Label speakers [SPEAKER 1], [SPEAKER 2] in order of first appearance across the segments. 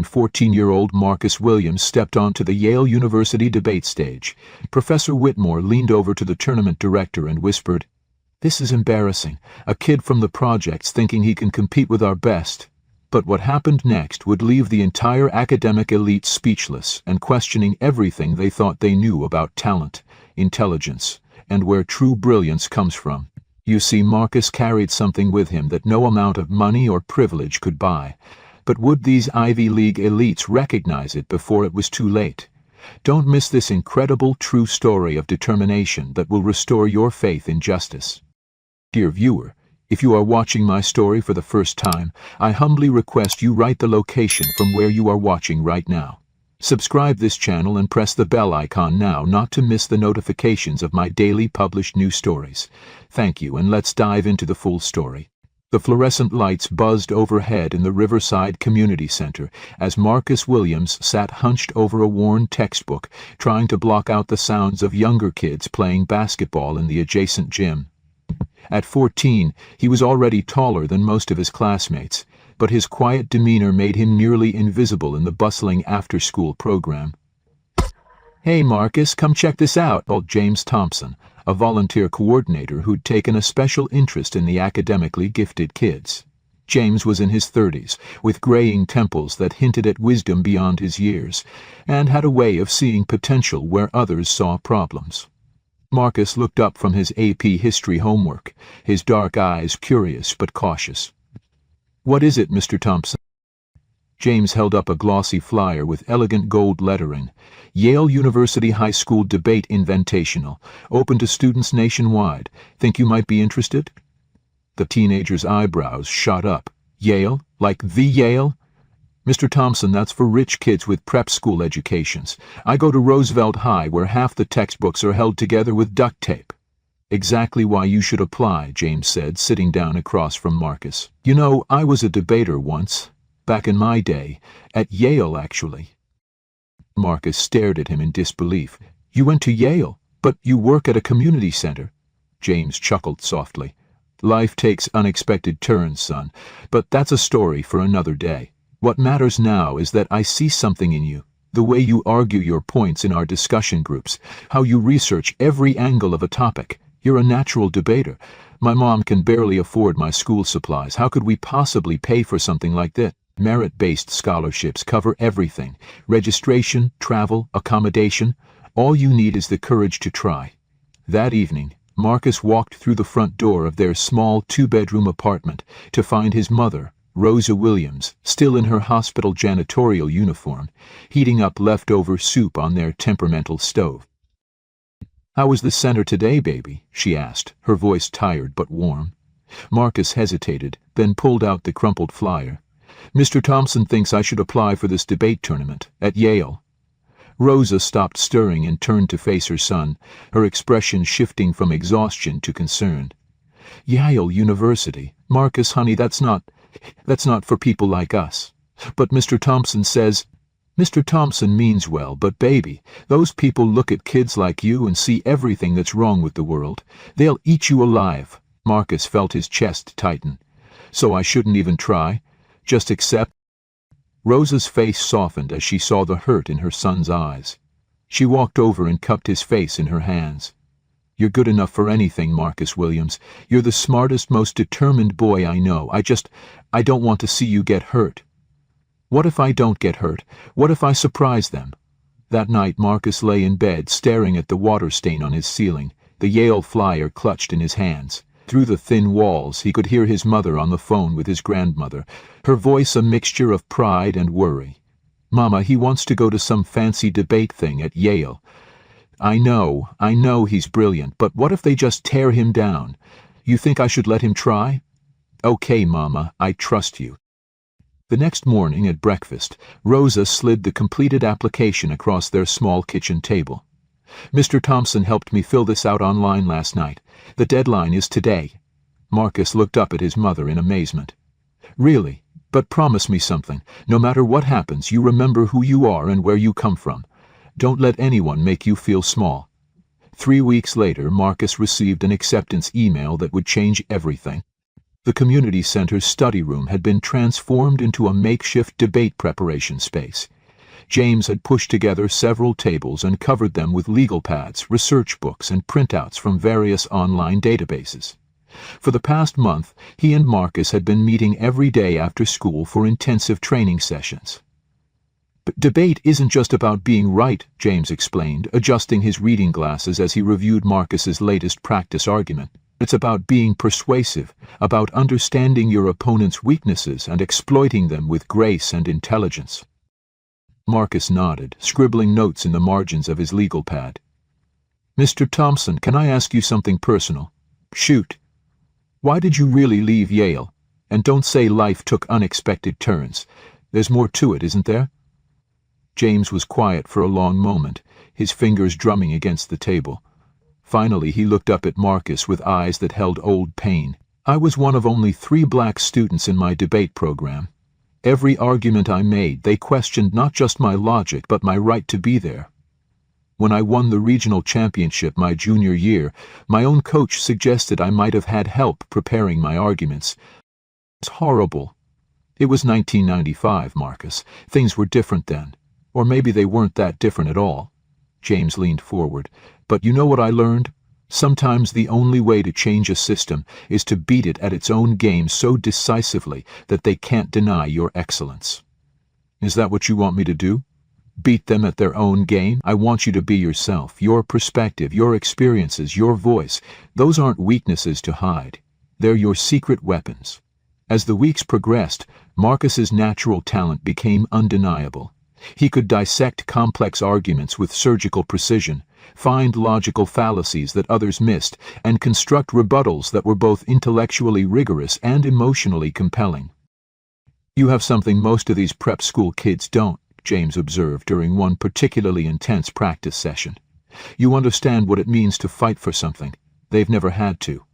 [SPEAKER 1] 14-year-old Marcus Williams stepped onto the Yale University debate stage. Professor Whitmore leaned over to the tournament director and whispered, "This is embarrassing. A kid from the projects thinking he can compete with our best." But what happened next would leave the entire academic elite speechless and questioning everything they thought they knew about talent, intelligence, and where true brilliance comes from. You see, Marcus carried something with him that no amount of money or privilege could buy. But would these Ivy League elites recognize it before it was too late? Don't miss this incredible true story of determination that will restore your faith in justice. Dear viewer, if you are watching my story for the first time, I humbly request you write the location from where you are watching right now. Subscribe this channel and press the bell icon now not to miss the notifications of my daily published new stories. Thank you, and let's dive into the full story. The fluorescent lights buzzed overhead in the Riverside Community Center as Marcus Williams sat hunched over a worn textbook, trying to block out the sounds of younger kids playing basketball in the adjacent gym. At 14, he was already taller than most of his classmates, but his quiet demeanor made him nearly invisible in the bustling after-school program. "Hey Marcus, come check this out," called James Thompson, a volunteer coordinator who'd taken a special interest in the academically gifted kids. James was in his 30s, with graying temples that hinted at wisdom beyond his years, and had a way of seeing potential where others saw problems. Marcus looked up from his AP history homework, his dark eyes curious but cautious. "What is it, Mr. Thompson?" James held up a glossy flyer with elegant gold lettering. "Yale University High School Debate Invitational, open to students nationwide. Think you might be interested?" The teenager's eyebrows shot up. "Yale? Like the Yale?" "Mr. Thompson, that's for rich kids with prep school educations. I go to Roosevelt High, where half the textbooks are held together with duct tape." "Exactly why you should apply," James said, sitting down across from Marcus. "You know, I was a debater once. Back in my day. At Yale, actually." Marcus stared at him in disbelief. "You went to Yale, but you work at a community center." James chuckled softly. "Life takes unexpected turns, son, but that's a story for another day. What matters now is that I see something in you, the way you argue your points in our discussion groups, how you research every angle of a topic. You're a natural debater. My mom can barely afford my school supplies. How could we possibly pay for something like this? Merit-based scholarships cover everything: registration, travel, accommodation. All you need is the courage to try." That evening, Marcus walked through the front door of their small two-bedroom apartment to find his mother, Rosa Williams, still in her hospital janitorial uniform, heating up leftover soup on their temperamental stove. "How was the center today, baby?" she asked, her voice tired but warm. Marcus hesitated, then pulled out the crumpled flyer. "Mr. Thompson thinks I should apply for this debate tournament at Yale." Rosa stopped stirring and turned to face her son, her expression shifting from exhaustion to concern. "Yale University? Marcus, honey, that's not for people like us. But Mr. Thompson says—" "Mr. Thompson means well, but baby, those people look at kids like you and see everything that's wrong with the world. They'll eat you alive." Marcus felt his chest tighten. "So I shouldn't even try? Just accept?" Rosa's face softened as she saw the hurt in her son's eyes. She walked over and cupped his face in her hands. "You're good enough for anything, Marcus Williams. You're the smartest, most determined boy I know. I don't want to see you get hurt." "What if I don't get hurt? What if I surprise them?" That night Marcus lay in bed staring at the water stain on his ceiling, the Yale flyer clutched in his hands. Through the thin walls he could hear his mother on the phone with his grandmother, her voice a mixture of pride and worry. "Mama, he wants to go to some fancy debate thing at Yale. I know he's brilliant, but what if they just tear him down? You think I should let him try?" "Okay, Mama, I trust you." The next morning at breakfast, Rosa slid the completed application across their small kitchen table. "Mr. Thompson helped me fill this out online last night. The deadline is today." Marcus looked up at his mother in amazement. "Really? But promise me something. No matter what happens, you remember who you are and where you come from. Don't let anyone make you feel small." 3 weeks later, Marcus received an acceptance email that would change everything. The community center's study room had been transformed into a makeshift debate preparation space. James had pushed together several tables and covered them with legal pads, research books, and printouts from various online databases. For the past month, he and Marcus had been meeting every day after school for intensive training sessions. But debate isn't just about being right, James explained, adjusting his reading glasses as he reviewed Marcus's latest practice argument. It's about being persuasive, about understanding your opponent's weaknesses and exploiting them with grace and intelligence. Marcus nodded, scribbling notes in the margins of his legal pad. "Mr. Thompson, can I ask you something personal?" "Shoot." "Why did you really leave Yale? And don't say life took unexpected turns. There's more to it, isn't there?" James was quiet for a long moment, his fingers drumming against the table. Finally, he looked up at Marcus with eyes that held old pain. "I was one of only 3 black students in my debate program. Every argument I made, they questioned not just my logic, but my right to be there. When I won the regional championship my junior year, my own coach suggested I might have had help preparing my arguments. It's horrible. It was 1995, Marcus. Things were different then. Or maybe they weren't that different at all." James leaned forward. "But you know what I learned? Sometimes the only way to change a system is to beat it at its own game so decisively that they can't deny your excellence." "Is that what you want me to do? Beat them at their own game?" "I want you to be yourself, your perspective, your experiences, your voice. Those aren't weaknesses to hide. They're your secret weapons." As the weeks progressed, Marcus's natural talent became undeniable. He could dissect complex arguments with surgical precision, find logical fallacies that others missed, and construct rebuttals that were both intellectually rigorous and emotionally compelling. "You have something most of these prep school kids don't," James observed during one particularly intense practice session. "You understand what it means to fight for something. They've never had to."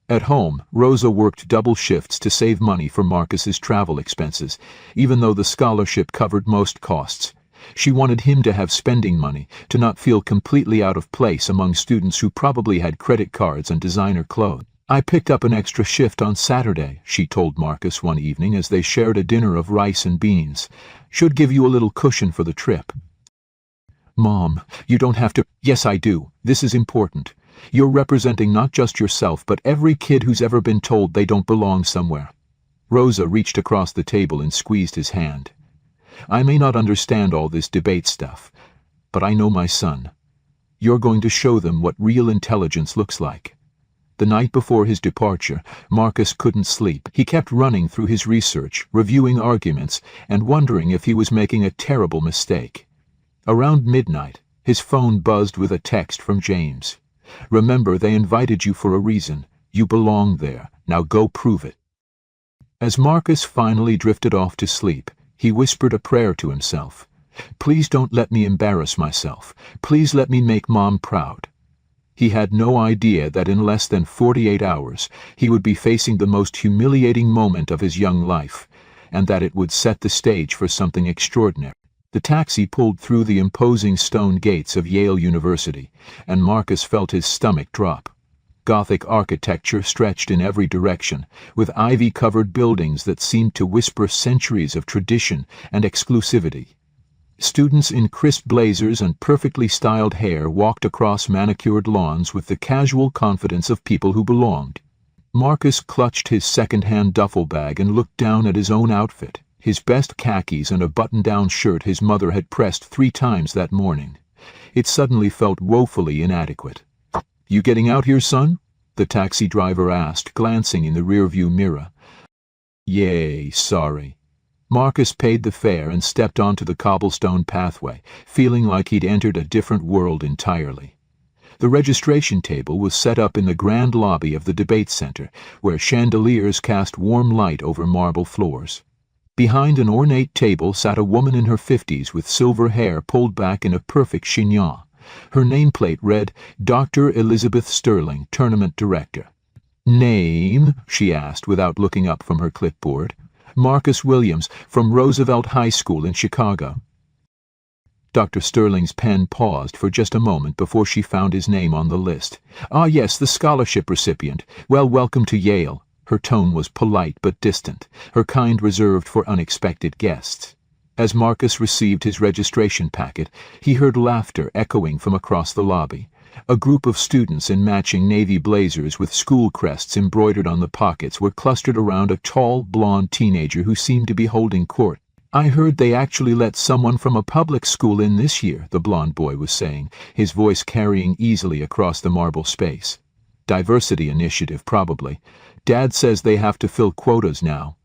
[SPEAKER 1] At home, Rosa worked double shifts to save money for Marcus's travel expenses, even though the scholarship covered most costs. She wanted him to have spending money, to not feel completely out of place among students who probably had credit cards and designer clothes. "I picked up an extra shift on Saturday," she told Marcus one evening as they shared a dinner of rice and beans. "Should give you a little cushion for the trip." "Mom, you don't have to—" "Yes, I do. This is important. You're representing not just yourself, but every kid who's ever been told they don't belong somewhere." Rosa reached across the table and squeezed his hand. "I may not understand all this debate stuff, but I know my son. You're going to show them what real intelligence looks like." The night before his departure, Marcus couldn't sleep. He kept running through his research, reviewing arguments, and wondering if he was making a terrible mistake. Around midnight, his phone buzzed with a text from James. "Remember, they invited you for a reason. You belong there. Now go prove it." As Marcus finally drifted off to sleep, he whispered a prayer to himself. "Please don't let me embarrass myself. Please let me make Mom proud." He had no idea that in less than 48 hours he would be facing the most humiliating moment of his young life, and that it would set the stage for something extraordinary. The taxi pulled through the imposing stone gates of Yale University, and Marcus felt his stomach drop. Gothic architecture stretched in every direction, with ivy-covered buildings that seemed to whisper centuries of tradition and exclusivity. Students in crisp blazers and perfectly styled hair walked across manicured lawns with the casual confidence of people who belonged. Marcus clutched his second-hand duffel bag and looked down at his own outfit, his best khakis and a button-down shirt his mother had pressed 3 times that morning. It suddenly felt woefully inadequate. "You getting out here, son?" the taxi driver asked, glancing in the rearview mirror. "Yay, sorry." Marcus paid the fare and stepped onto the cobblestone pathway, feeling like he'd entered a different world entirely. The registration table was set up in the grand lobby of the debate center, where chandeliers cast warm light over marble floors. Behind an ornate table sat a woman in her 50s with silver hair pulled back in a perfect chignon. Her nameplate read, "Dr. Elizabeth Sterling, Tournament Director." "Name?" she asked without looking up from her clipboard. "Marcus Williams, from Roosevelt High School in Chicago." Dr. Sterling's pen paused for just a moment before she found his name on the list. "Ah, yes, the scholarship recipient. Well, welcome to Yale. Her tone was polite but distant, her kind reserved for unexpected guests. As Marcus received his registration packet, he heard laughter echoing from across the lobby. A group of students in matching navy blazers with school crests embroidered on the pockets were clustered around a tall, blonde teenager who seemed to be holding court. "I heard they actually let someone from a public school in this year," the blonde boy was saying, his voice carrying easily across the marble space. "Diversity initiative, probably. Dad says they have to fill quotas now."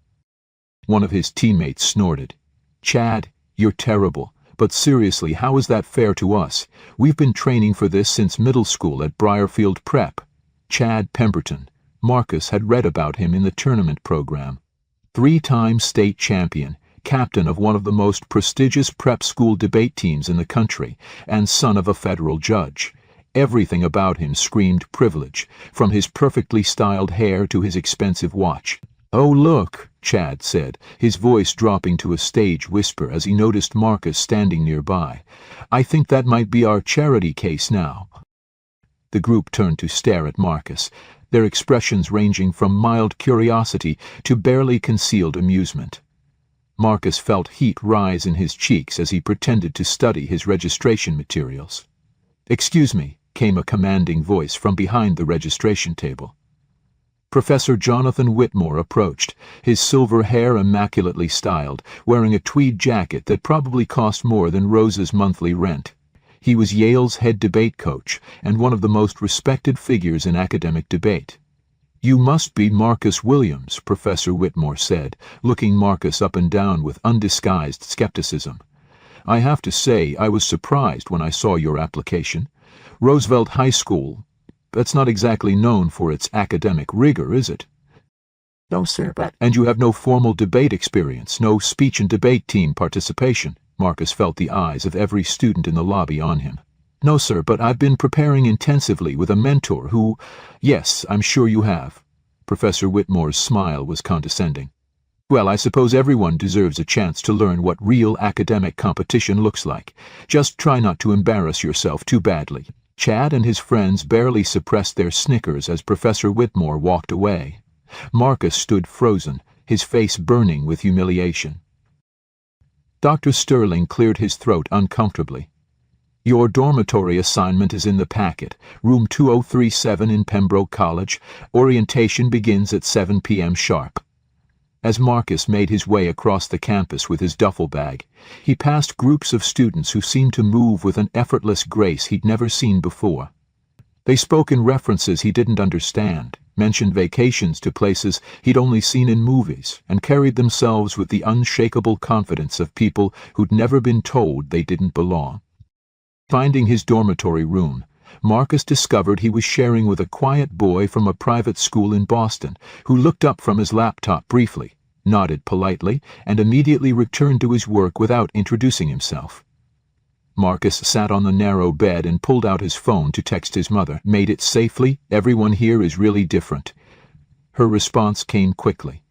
[SPEAKER 1] One of his teammates snorted. "Chad, you're terrible. But seriously, how is that fair to us? We've been training for this since middle school at Briarfield Prep." Chad Pemberton. Marcus had read about him in the tournament program. 3-time state champion, captain of one of the most prestigious prep school debate teams in the country, and son of a federal judge. Everything about him screamed privilege, from his perfectly styled hair to his expensive watch. "Oh, look," Chad said, his voice dropping to a stage whisper as he noticed Marcus standing nearby. "I think that might be our charity case now." The group turned to stare at Marcus, their expressions ranging from mild curiosity to barely concealed amusement. Marcus felt heat rise in his cheeks as he pretended to study his registration materials. "Excuse me," came a commanding voice from behind the registration table. Professor Jonathan Whitmore approached, his silver hair immaculately styled, wearing a tweed jacket that probably cost more than Rose's monthly rent. He was Yale's head debate coach and one of the most respected figures in academic debate. "You must be Marcus Williams," Professor Whitmore said, looking Marcus up and down with undisguised skepticism. "I have to say I was surprised when I saw your application. Roosevelt High School, that's not exactly known for its academic rigor, is it?"
[SPEAKER 2] "No, sir, but—"
[SPEAKER 1] "And you have no formal debate experience, no speech and debate team participation?" Marcus felt the eyes of every student in the lobby on him. "No, sir, but I've been preparing intensively with a mentor who—" "Yes, I'm sure you have." Professor Whitmore's smile was condescending. "Well, I suppose everyone deserves a chance to learn what real academic competition looks like. Just try not to embarrass yourself too badly." Chad and his friends barely suppressed their snickers as Professor Whitmore walked away. Marcus stood frozen, his face burning with humiliation. Dr. Sterling cleared his throat uncomfortably. "Your dormitory assignment is in the packet. Room 2037 in Pembroke College. Orientation begins at 7 p.m. sharp." As Marcus made his way across the campus with his duffel bag, he passed groups of students who seemed to move with an effortless grace he'd never seen before. They spoke in references he didn't understand, mentioned vacations to places he'd only seen in movies, and carried themselves with the unshakable confidence of people who'd never been told they didn't belong. Finding his dormitory room, Marcus discovered he was sharing with a quiet boy from a private school in Boston, who looked up from his laptop briefly, nodded politely, and immediately returned to his work without introducing himself. Marcus sat on the narrow bed and pulled out his phone to text his mother. "Made it safely? Everyone here is really different." Her response came quickly.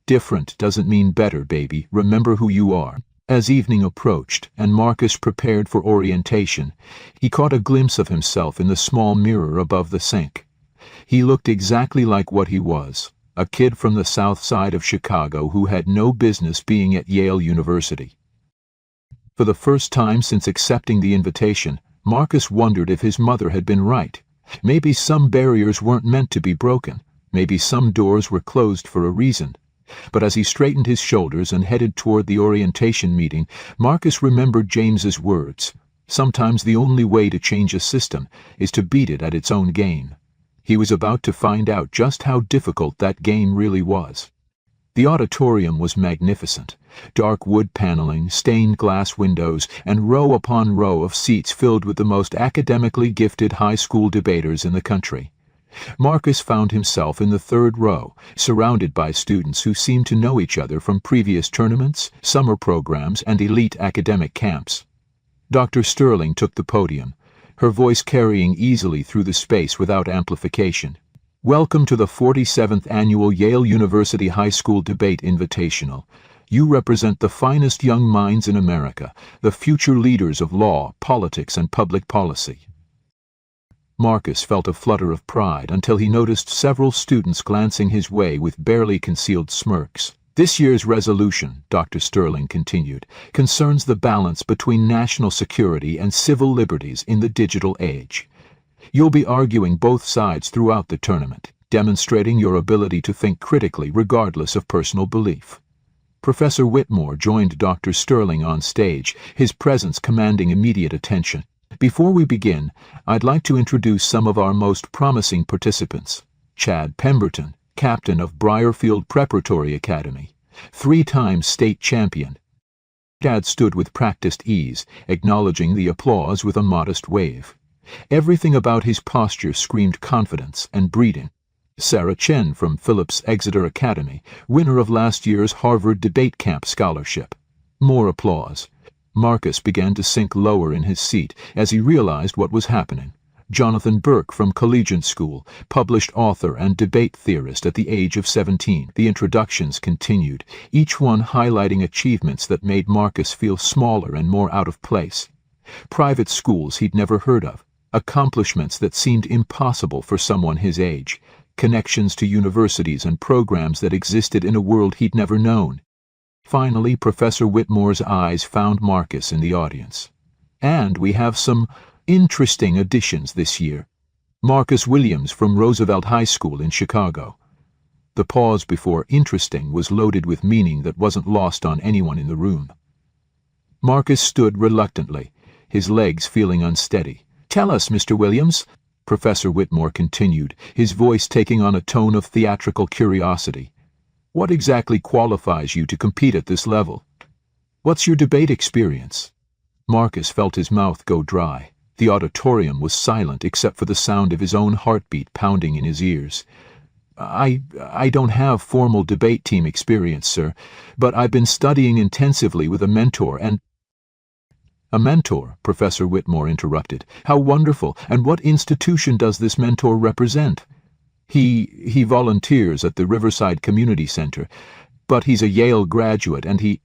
[SPEAKER 1] "Different doesn't mean better, baby. Remember who you are." As evening approached and Marcus prepared for orientation, he caught a glimpse of himself in the small mirror above the sink. He looked exactly like what he was, a kid from the south side of Chicago who had no business being at Yale University. For the first time since accepting the invitation, Marcus wondered if his mother had been right. Maybe some barriers weren't meant to be broken. Maybe some doors were closed for a reason. But as he straightened his shoulders and headed toward the orientation meeting, Marcus remembered James's words. Sometimes the only way to change a system is to beat it at its own game. He was about to find out just how difficult that game really was. The auditorium was magnificent. Dark wood paneling, stained glass windows, and row upon row of seats filled with the most academically gifted high school debaters in the country. Marcus found himself in the third row, surrounded by students who seemed to know each other from previous tournaments, summer programs, and elite academic camps. Dr. Sterling took the podium, her voice carrying easily through the space without amplification. "Welcome to the 47th Annual Yale University High School Debate Invitational. You represent the finest young minds in America, the future leaders of law, politics, and public policy." Marcus felt a flutter of pride until he noticed several students glancing his way with barely concealed smirks. This year's resolution, Dr. Sterling continued, concerns the balance between national security and civil liberties in the digital age. You'll be arguing both sides throughout the tournament, demonstrating your ability to think critically regardless of personal belief. Professor Whitmore joined Dr. Sterling on stage, his presence commanding immediate attention. Before we begin, I'd like to introduce some of our most promising participants. Chad Pemberton, captain of Briarfield Preparatory Academy, 3-time state champion. Chad stood with practiced ease, acknowledging the applause with a modest wave. Everything about his posture screamed confidence and breeding. Sarah Chen from Phillips Exeter Academy, winner of last year's Harvard Debate Camp scholarship. More applause. Marcus began to sink lower in his seat as he realized what was happening. Jonathan Burke from Collegiate School, published author and debate theorist at the age of 17. The introductions continued, each one highlighting achievements that made Marcus feel smaller and more out of place. Private schools he'd never heard of, accomplishments that seemed impossible for someone his age, connections to universities and programs that existed in a world he'd never known. Finally, Professor Whitmore's eyes found Marcus in the audience. And we have some interesting additions this year. Marcus Williams from Roosevelt High School in Chicago. The pause before interesting was loaded with meaning that wasn't lost on anyone in the room. Marcus stood reluctantly, his legs feeling unsteady. "Tell us, Mr. Williams," Professor Whitmore continued, his voice taking on a tone of theatrical curiosity. "What exactly qualifies you to compete at this level? What's your debate experience?" Marcus felt his mouth go dry. The auditorium was silent except for the sound of his own heartbeat pounding in his ears. I don't have formal debate team experience, sir, but I've been studying intensively with a mentor and—" "A mentor," Professor Whitmore interrupted. "How wonderful! And what institution does this mentor represent?" He volunteers at the Riverside Community Center, but he's a Yale graduate and he—"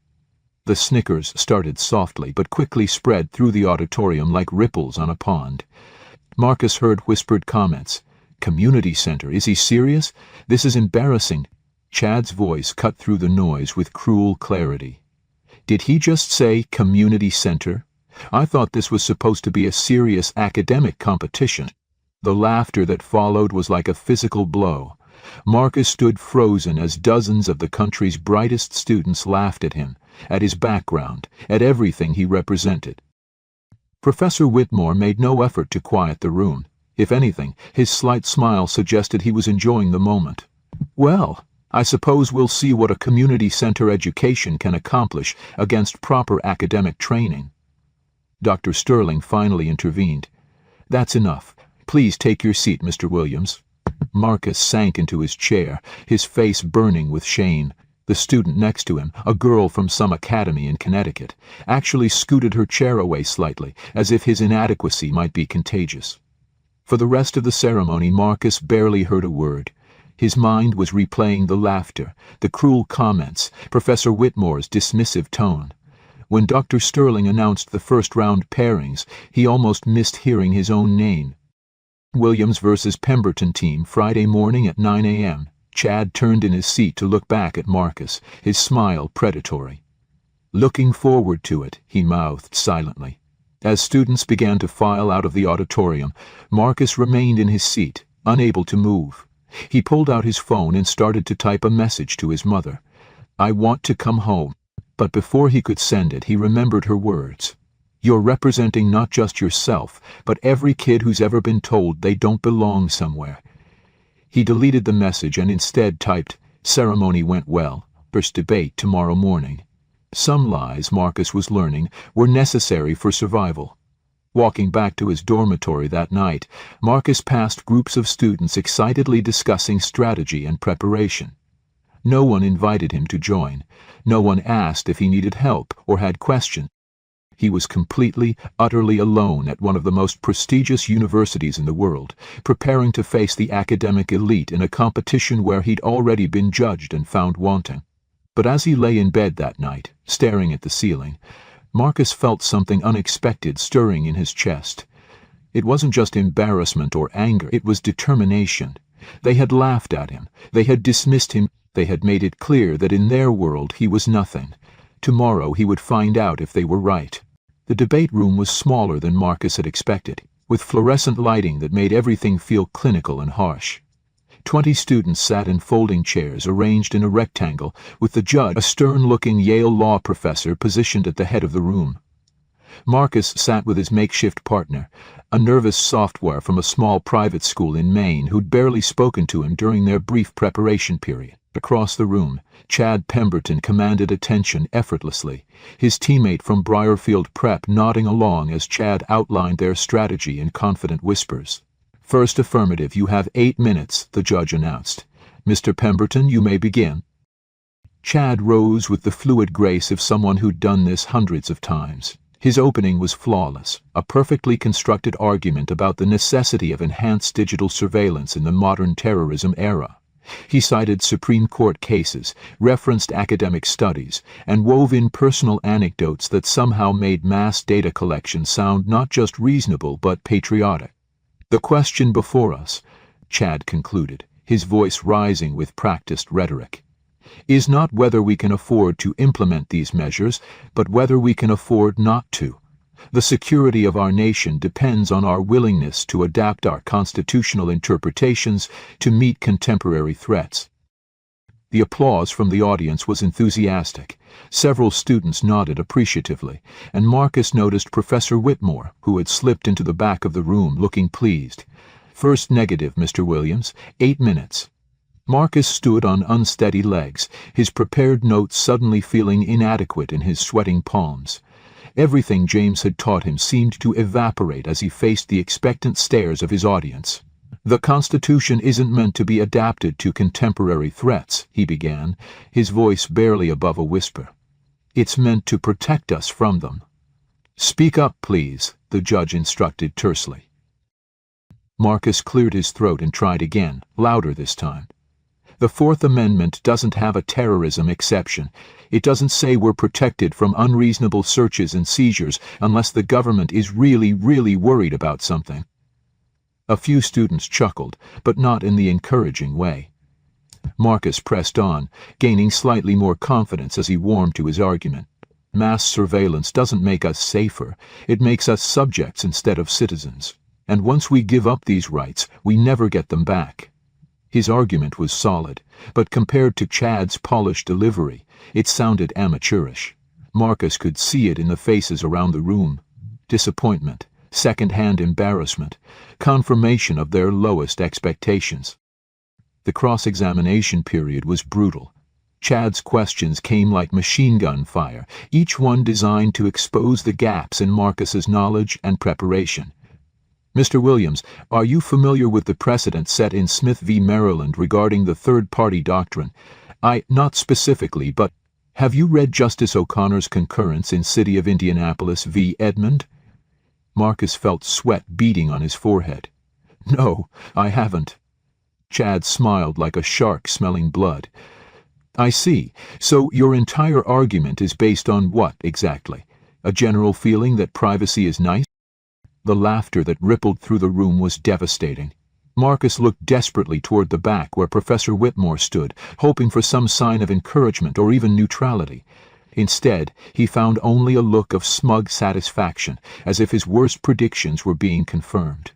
[SPEAKER 1] The snickers started softly but quickly spread through the auditorium like ripples on a pond. Marcus heard whispered comments. "Community center, is he serious? This is embarrassing." Chad's voice cut through the noise with cruel clarity. "Did he just say community center? I thought this was supposed to be a serious academic competition." The laughter that followed was like a physical blow. Marcus stood frozen as dozens of the country's brightest students laughed at him, at his background, at everything he represented. Professor Whitmore made no effort to quiet the room. If anything, his slight smile suggested he was enjoying the moment. "Well, I suppose we'll see what a community center education can accomplish against proper academic training." Dr. Sterling finally intervened. "That's enough. Please take your seat, Mr. Williams." Marcus sank into his chair, his face burning with shame. The student next to him, a girl from some academy in Connecticut, actually scooted her chair away slightly, as if his inadequacy might be contagious. For the rest of the ceremony, Marcus barely heard a word. His mind was replaying the laughter, the cruel comments, Professor Whitmore's dismissive tone. When Dr. Sterling announced the first-round pairings, he almost missed hearing his own name. Williams versus Pemberton team, Friday morning at 9 a.m. Chad turned in his seat to look back at Marcus, his smile predatory. "Looking forward to it," he mouthed silently. As students began to file out of the auditorium, Marcus remained in his seat, unable to move. He pulled out his phone and started to type a message to his mother. "I want to come home." But before he could send it, he remembered her words. "You're representing not just yourself, but every kid who's ever been told they don't belong somewhere." He deleted the message and instead typed, "Ceremony went well. First debate tomorrow morning." Some lies, Marcus was learning, were necessary for survival. Walking back to his dormitory that night, Marcus passed groups of students excitedly discussing strategy and preparation. No one invited him to join. No one asked if he needed help or had questions. He was completely, utterly alone at one of the most prestigious universities in the world, preparing to face the academic elite in a competition where he'd already been judged and found wanting. But as he lay in bed that night, staring at the ceiling, Marcus felt something unexpected stirring in his chest. It wasn't just embarrassment or anger, it was determination. They had laughed at him, they had dismissed him, they had made it clear that in their world he was nothing. Tomorrow he would find out if they were right. The debate room was smaller than Marcus had expected, with fluorescent lighting that made everything feel clinical and harsh. 20 students sat in folding chairs arranged in a rectangle, with the judge, a stern-looking Yale law professor, positioned at the head of the room. Marcus sat with his makeshift partner, a nervous sophomore from a small private school in Maine who'd barely spoken to him during their brief preparation period. Across the room, Chad Pemberton commanded attention effortlessly, his teammate from Briarfield Prep nodding along as Chad outlined their strategy in confident whispers. "First affirmative, you have 8 minutes," the judge announced. "Mr. Pemberton, you may begin." Chad rose with the fluid grace of someone who'd done this hundreds of times. His opening was flawless, a perfectly constructed argument about the necessity of enhanced digital surveillance in the modern terrorism era. He cited Supreme Court cases, referenced academic studies, and wove in personal anecdotes that somehow made mass data collection sound not just reasonable but patriotic. "The question before us," Chad concluded, his voice rising with practiced rhetoric, "is not whether we can afford to implement these measures, but whether we can afford not to. The security of our nation depends on our willingness to adapt our constitutional interpretations to meet contemporary threats." The applause from the audience was enthusiastic. Several students nodded appreciatively, and Marcus noticed Professor Whitmore, who had slipped into the back of the room looking pleased. "First negative, Mr. Williams. 8 minutes." Marcus stood on unsteady legs, his prepared notes suddenly feeling inadequate in his sweating palms. Everything James had taught him seemed to evaporate as he faced the expectant stares of his audience. "The Constitution isn't meant to be adapted to contemporary threats," he began, his voice barely above a whisper. "It's meant to protect us from them." "Speak up, please," the judge instructed tersely. Marcus cleared his throat and tried again, louder this time. "The Fourth Amendment doesn't have a terrorism exception. It doesn't say we're protected from unreasonable searches and seizures unless the government is really, really worried about something." A few students chuckled, but not in the encouraging way. Marcus pressed on, gaining slightly more confidence as he warmed to his argument. "Mass surveillance doesn't make us safer. It makes us subjects instead of citizens. And once we give up these rights, we never get them back." His argument was solid, but compared to Chad's polished delivery, it sounded amateurish. Marcus could see it in the faces around the room. Disappointment, second-hand embarrassment, confirmation of their lowest expectations. The cross-examination period was brutal. Chad's questions came like machine gun fire, each one designed to expose the gaps in Marcus's knowledge and preparation. "Mr. Williams, are you familiar with the precedent set in Smith v. Maryland regarding the third-party doctrine? Not specifically, but have you read Justice O'Connor's concurrence in City of Indianapolis v. Edmond?" Marcus felt sweat beading on his forehead. "No, I haven't." Chad smiled like a shark smelling blood. "I see. So your entire argument is based on what, exactly? A general feeling that privacy is nice?" The laughter that rippled through the room was devastating. Marcus looked desperately toward the back where Professor Whitmore stood, hoping for some sign of encouragement or even neutrality. Instead, he found only a look of smug satisfaction, as if his worst predictions were being confirmed.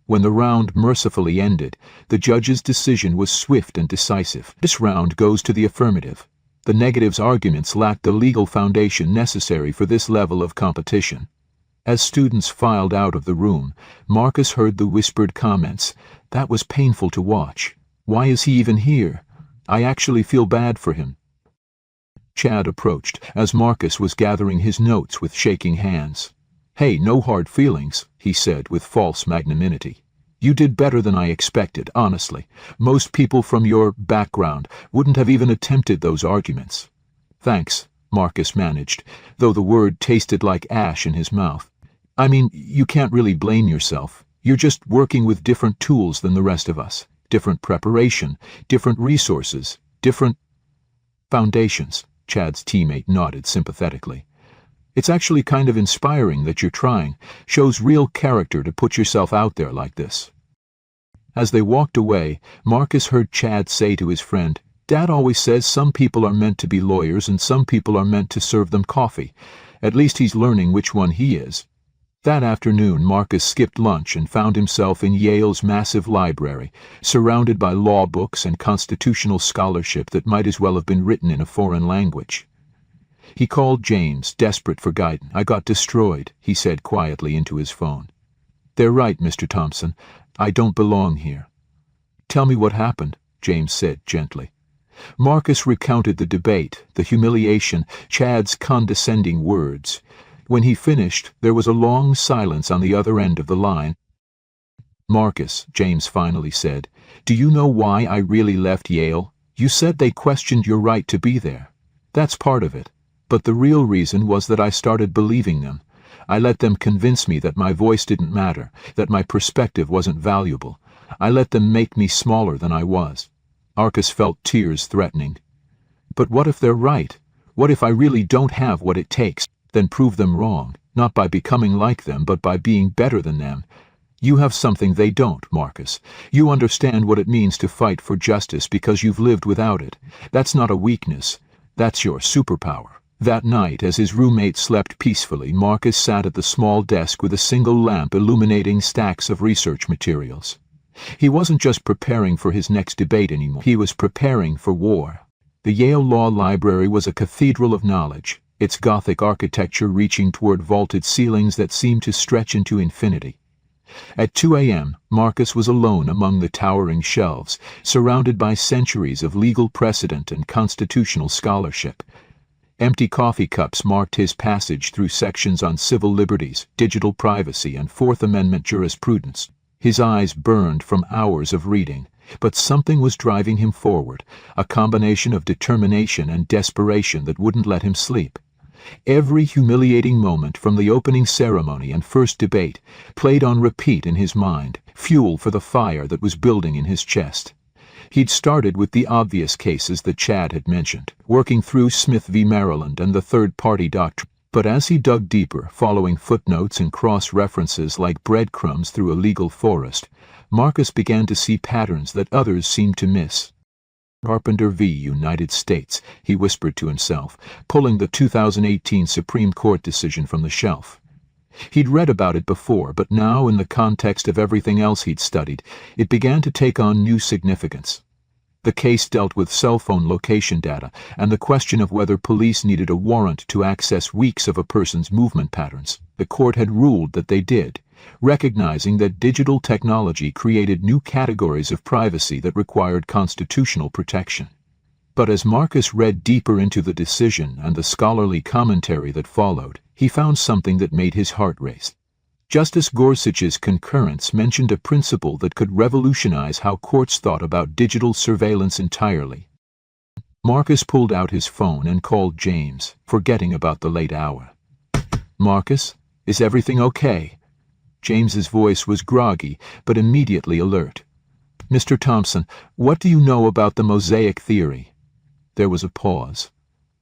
[SPEAKER 1] When the round mercifully ended, the judge's decision was swift and decisive. "This round goes to the affirmative. The negative's arguments lacked the legal foundation necessary for this level of competition." As students filed out of the room, Marcus heard the whispered comments. "That was painful to watch. Why is he even here? I actually feel bad for him." Chad approached, as Marcus was gathering his notes with shaking hands. "Hey, no hard feelings," he said with false magnanimity. "You did better than I expected, honestly. Most people from your background wouldn't have even attempted those arguments." "Thanks," Marcus managed, though the word tasted like ash in his mouth. "I mean, you can't really blame yourself. You're just working with different tools than the rest of us. Different preparation, different resources, different foundations." Chad's teammate nodded sympathetically. It's actually kind of inspiring that you're trying. Shows real character to put yourself out there like this." As they walked away, Marcus heard Chad say to his friend, "Dad always says some people are meant to be lawyers and some people are meant to serve them coffee. At least he's learning which one he is." That afternoon, Marcus skipped lunch and found himself in Yale's massive library, surrounded by law books and constitutional scholarship that might as well have been written in a foreign language. He called James, desperate for guidance. "I got destroyed," he said quietly into his phone. "They're right, Mr. Thompson. I don't belong here." "Tell me what happened," James said gently. Marcus recounted the debate, the humiliation, Chad's condescending words. When he finished, there was a long silence on the other end of the line. "Marcus," James finally said, "do you know why I really left Yale? You said they questioned your right to be there. That's part of it. But the real reason was that I started believing them. I let them convince me that my voice didn't matter, that my perspective wasn't valuable. I let them make me smaller than I was." Marcus felt tears threatening. "But what if they're right? What if I really don't have what it takes? Then prove them wrong, not by becoming like them, but by being better than them. You have something they don't, Marcus. You understand what it means to fight for justice because you've lived without it. That's not a weakness. That's your superpower." That night, as his roommate slept peacefully, Marcus sat at the small desk with a single lamp illuminating stacks of research materials. He wasn't just preparing for his next debate anymore. He was preparing for war. The Yale Law Library was a cathedral of knowledge, its Gothic architecture reaching toward vaulted ceilings that seemed to stretch into infinity. At 2 a.m., Marcus was alone among the towering shelves, surrounded by centuries of legal precedent and constitutional scholarship. Empty coffee cups marked his passage through sections on civil liberties, digital privacy, and Fourth Amendment jurisprudence. His eyes burned from hours of reading, but something was driving him forward, a combination of determination and desperation that wouldn't let him sleep. Every humiliating moment from the opening ceremony and first debate played on repeat in his mind, fuel for the fire that was building in his chest. He'd started with the obvious cases that Chad had mentioned, working through Smith v. Maryland and the third-party doctrine. But as he dug deeper, following footnotes and cross-references like breadcrumbs through a legal forest, Marcus began to see patterns that others seemed to miss. "Carpenter v. United States," he whispered to himself, pulling the 2018 Supreme Court decision from the shelf. He'd read about it before, but now, in the context of everything else he'd studied, it began to take on new significance. The case dealt with cell phone location data and the question of whether police needed a warrant to access weeks of a person's movement patterns. The court had ruled that they did, recognizing that digital technology created new categories of privacy that required constitutional protection. But as Marcus read deeper into the decision and the scholarly commentary that followed, he found something that made his heart race. Justice Gorsuch's concurrence mentioned a principle that could revolutionize how courts thought about digital surveillance entirely. Marcus pulled out his phone and called James, forgetting about the late hour. "Marcus, is everything okay?" James's voice was groggy, but immediately alert. "Mr. Thompson, what do you know about the mosaic theory?" There was a pause.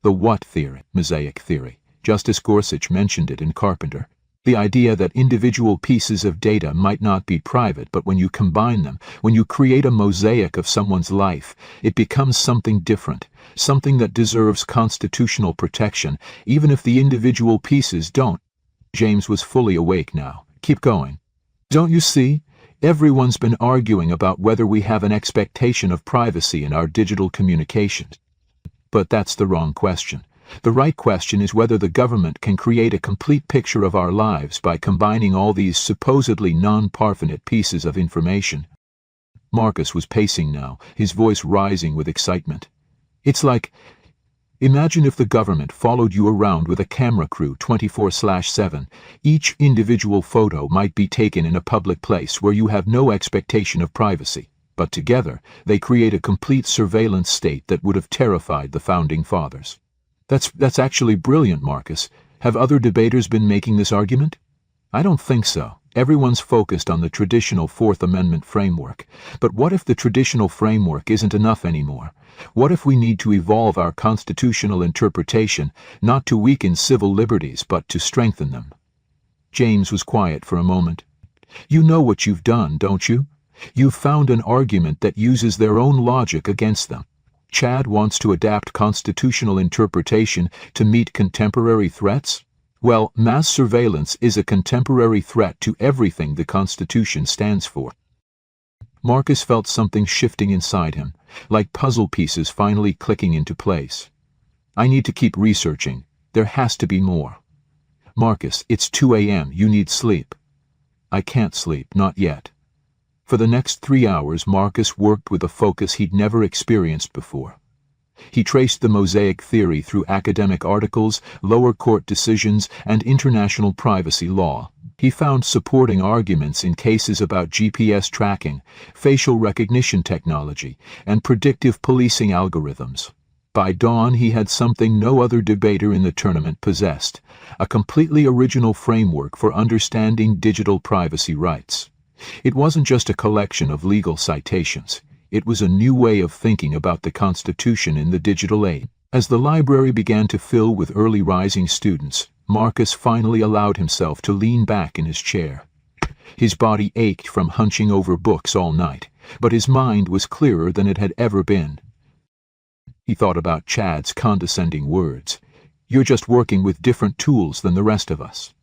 [SPEAKER 1] The what theory? Mosaic theory. Justice Gorsuch mentioned it in Carpenter. The idea that individual pieces of data might not be private, but when you combine them, when you create a mosaic of someone's life, it becomes something different, something that deserves constitutional protection, even if the individual pieces don't. James was fully awake now. "Keep going." "Don't you see? Everyone's been arguing about whether we have an expectation of privacy in our digital communications. But that's the wrong question. The right question is whether the government can create a complete picture of our lives by combining all these supposedly non-parvenant pieces of information." Marcus was pacing now, his voice rising with excitement. "It's like, imagine if the government followed you around with a camera crew 24/7. Each individual photo might be taken in a public place where you have no expectation of privacy. But together, they create a complete surveillance state that would have terrified the Founding Fathers." That's actually brilliant, Marcus. Have other debaters been making this argument?" "I don't think so. Everyone's focused on the traditional Fourth Amendment framework. But what if the traditional framework isn't enough anymore? What if we need to evolve our constitutional interpretation, not to weaken civil liberties, but to strengthen them? James was quiet for a moment. You know what you've done, don't you? You've found an argument that uses their own logic against them. Chad wants to adapt constitutional interpretation to meet contemporary threats? Well, mass surveillance is a contemporary threat to everything the Constitution stands for. Marcus felt something shifting inside him, like puzzle pieces finally clicking into place. I need to keep researching. There has to be more. Marcus, it's 2 a.m. You need sleep. I can't sleep, not yet. For the next 3 hours, Marcus worked with a focus he'd never experienced before. He traced the mosaic theory through academic articles, lower court decisions, and international privacy law. He found supporting arguments in cases about GPS tracking, facial recognition technology, and predictive policing algorithms. By dawn, he had something no other debater in the tournament possessed: a completely original framework for understanding digital privacy rights. It wasn't just a collection of legal citations. It was a new way of thinking about the Constitution in the digital age. As the library began to fill with early rising students, Marcus finally allowed himself to lean back in his chair. His body ached from hunching over books all night, but his mind was clearer than it had ever been. He thought about Chad's condescending words. You're just working with different tools than the rest of us.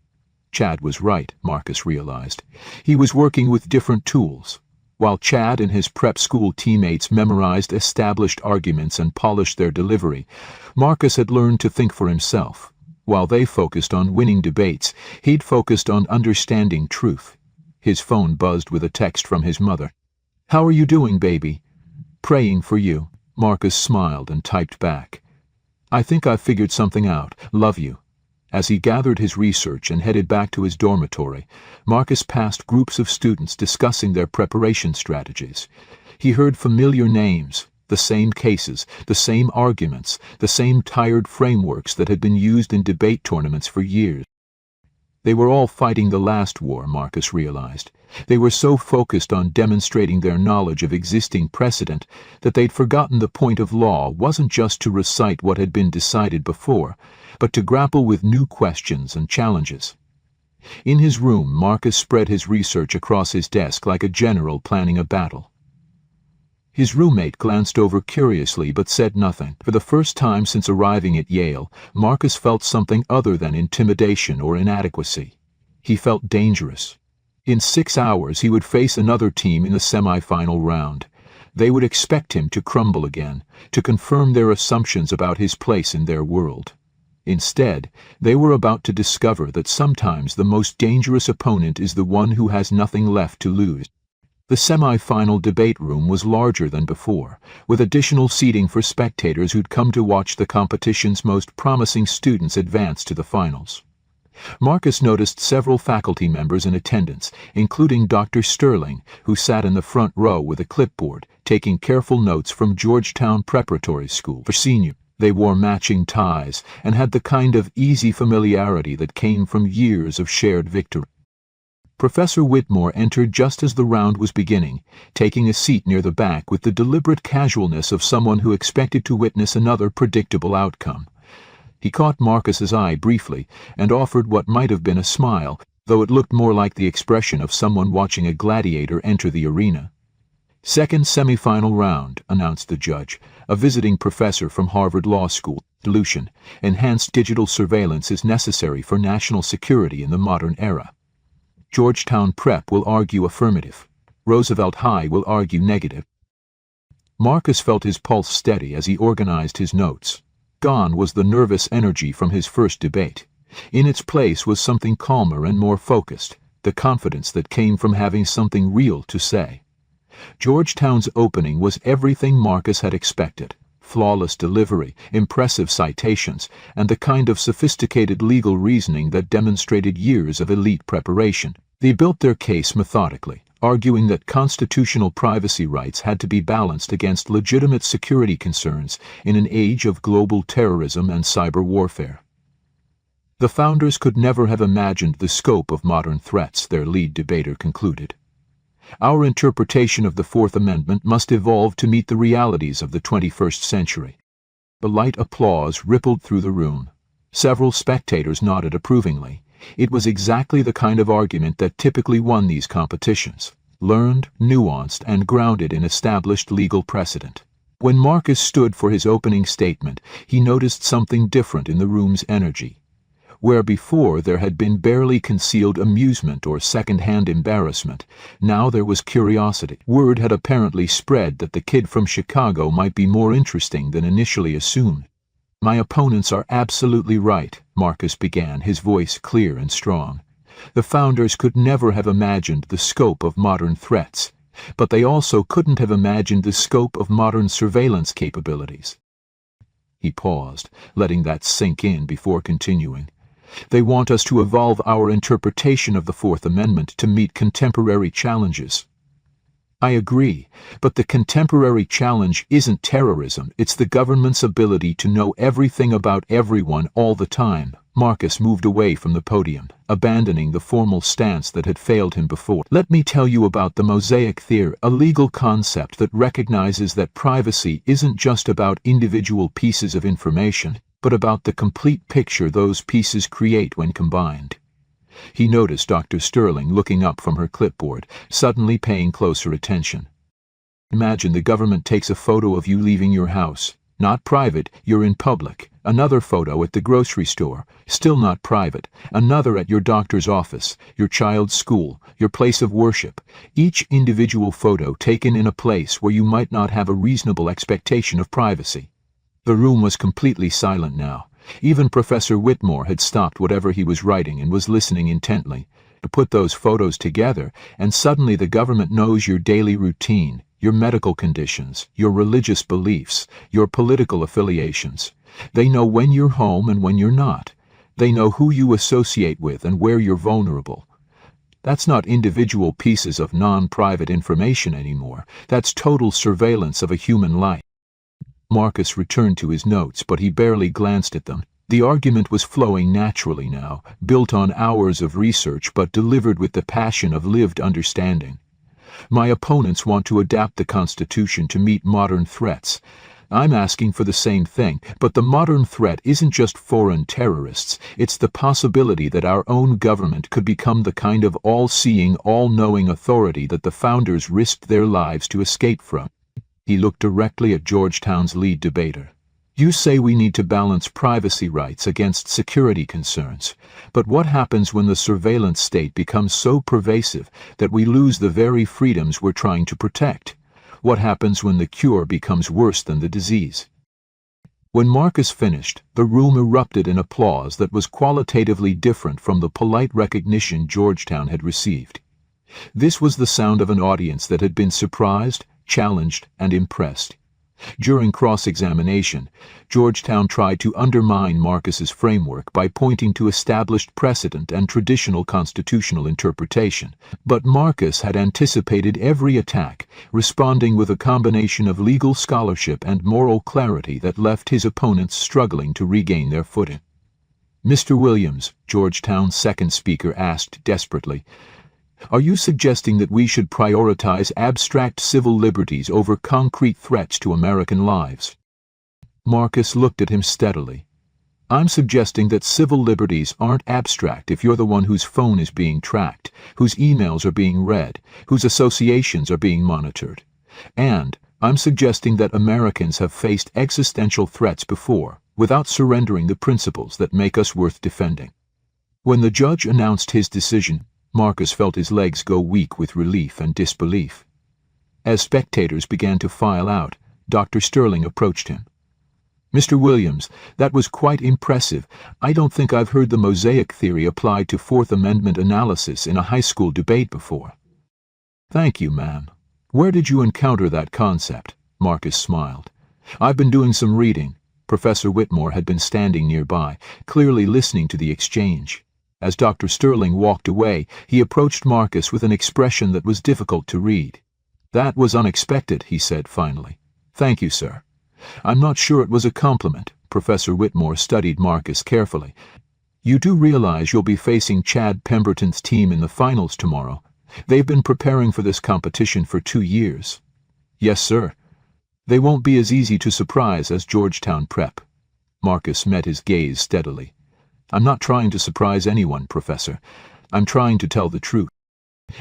[SPEAKER 1] Chad was right, Marcus realized. He was working with different tools. While Chad and his prep school teammates memorized established arguments and polished their delivery, Marcus had learned to think for himself. While they focused on winning debates, he'd focused on understanding truth. His phone buzzed with a text from his mother. How are you doing, baby? Praying for you. Marcus smiled and typed back. I think I've figured something out. Love you. As he gathered his research and headed back to his dormitory, Marcus passed groups of students discussing their preparation strategies. He heard familiar names, the same cases, the same arguments, the same tired frameworks that had been used in debate tournaments for years. They were all fighting the last war, Marcus realized. They were so focused on demonstrating their knowledge of existing precedent that they'd forgotten the point of law wasn't just to recite what had been decided before, but to grapple with new questions and challenges. In his room, Marcus spread his research across his desk like a general planning a battle. His roommate glanced over curiously but said nothing. For the first time since arriving at Yale, Marcus felt something other than intimidation or inadequacy. He felt dangerous. In 6 hours, he would face another team in the semi-final round. They would expect him to crumble again, to confirm their assumptions about his place in their world. Instead, they were about to discover that sometimes the most dangerous opponent is the one who has nothing left to lose. The semi-final debate room was larger than before, with additional seating for spectators who'd come to watch the competition's most promising students advance to the finals. Marcus noticed several faculty members in attendance, including Dr. Sterling, who sat in the front row with a clipboard, taking careful notes from Georgetown Preparatory School for seniors. They wore matching ties and had the kind of easy familiarity that came from years of shared victory. Professor Whitmore entered just as the round was beginning, taking a seat near the back with the deliberate casualness of someone who expected to witness another predictable outcome. He caught Marcus's eye briefly and offered what might have been a smile, though it looked more like the expression of someone watching a gladiator enter the arena. Second semifinal round, announced the judge, a visiting professor from Harvard Law School. Solution: enhanced digital surveillance is necessary for national security in the modern era. Georgetown Prep will argue affirmative. Roosevelt High will argue negative. Marcus felt his pulse steady as he organized his notes. Gone was the nervous energy from his first debate. In its place was something calmer and more focused, the confidence that came from having something real to say. Georgetown's opening was everything Marcus had expected: flawless delivery, impressive citations, and the kind of sophisticated legal reasoning that demonstrated years of elite preparation. They built their case methodically, arguing that constitutional privacy rights had to be balanced against legitimate security concerns in an age of global terrorism and cyber warfare. The founders could never have imagined the scope of modern threats, their lead debater concluded. Our interpretation of the Fourth Amendment must evolve to meet the realities of the 21st century. The light applause rippled through the room. Several spectators nodded approvingly. It was exactly the kind of argument that typically won these competitions, learned, nuanced, and grounded in established legal precedent. When Marcus stood for his opening statement, he noticed something different in the room's energy. Where before there had been barely concealed amusement or second-hand embarrassment, now there was curiosity. Word had apparently spread that the kid from Chicago might be more interesting than initially assumed. "My opponents are absolutely right," Marcus began, his voice clear and strong. "The founders could never have imagined the scope of modern threats, but they also couldn't have imagined the scope of modern surveillance capabilities." He paused, letting that sink in before continuing. "They want us to evolve our interpretation of the Fourth Amendment to meet contemporary challenges." I agree, but the contemporary challenge isn't terrorism, it's the government's ability to know everything about everyone all the time. Marcus moved away from the podium, abandoning the formal stance that had failed him before. "Let me tell you about the mosaic theory, a legal concept that recognizes that privacy isn't just about individual pieces of information, but about the complete picture those pieces create when combined." He noticed Dr. Sterling looking up from her clipboard, suddenly paying closer attention. "Imagine the government takes a photo of you leaving your house. Not private, you're in public. Another photo at the grocery store, still not private. Another at your doctor's office, your child's school, your place of worship. Each individual photo taken in a place where you might not have a reasonable expectation of privacy." The room was completely silent now. Even Professor Whitmore had stopped whatever he was writing and was listening intently. To put those photos together, and suddenly the government knows your daily routine, your medical conditions, your religious beliefs, your political affiliations. They know when you're home and when you're not. They know who you associate with and where you're vulnerable. That's not individual pieces of non-private information anymore. That's total surveillance of a human life. Marcus returned to his notes, but he barely glanced at them. The argument was flowing naturally now, built on hours of research but delivered with the passion of lived understanding. "My opponents want to adapt the Constitution to meet modern threats. I'm asking for the same thing, but the modern threat isn't just foreign terrorists. It's the possibility that our own government could become the kind of all-seeing, all-knowing authority that the founders risked their lives to escape from." He looked directly at Georgetown's lead debater. "You say we need to balance privacy rights against security concerns, but what happens when the surveillance state becomes so pervasive that we lose the very freedoms we're trying to protect? What happens when the cure becomes worse than the disease?" When Marcus finished, the room erupted in applause that was qualitatively different from the polite recognition Georgetown had received. This was the sound of an audience that had been surprised, challenged, and impressed. During cross-examination, Georgetown tried to undermine Marcus's framework by pointing to established precedent and traditional constitutional interpretation. But Marcus had anticipated every attack, responding with a combination of legal scholarship and moral clarity that left his opponents struggling to regain their footing. "Mr. Williams," Georgetown's second speaker asked desperately, "are you suggesting that we should prioritize abstract civil liberties over concrete threats to American lives?" Marcus looked at him steadily. "I'm suggesting that civil liberties aren't abstract if you're the one whose phone is being tracked, whose emails are being read, whose associations are being monitored. And I'm suggesting that Americans have faced existential threats before, without surrendering the principles that make us worth defending." When the judge announced his decision, Marcus felt his legs go weak with relief and disbelief. As spectators began to file out, Dr. Sterling approached him. "Mr. Williams, that was quite impressive. I don't think I've heard the mosaic theory applied to Fourth Amendment analysis in a high school debate before." "Thank you, ma'am. Where did you encounter that concept?" Marcus smiled. "I've been doing some reading." Professor Whitmore had been standing nearby, clearly listening to the exchange. As Dr. Sterling walked away, he approached Marcus with an expression that was difficult to read. "That was unexpected," he said finally. "Thank you, sir." "I'm not sure it was a compliment." Professor Whitmore studied Marcus carefully. You do realize you'll be facing Chad Pemberton's team in the finals tomorrow. They've been preparing for this competition for 2 years. Yes, sir. They won't be as easy to surprise as Georgetown Prep. Marcus met his gaze steadily. I'm not trying to surprise anyone, Professor. I'm trying to tell the truth.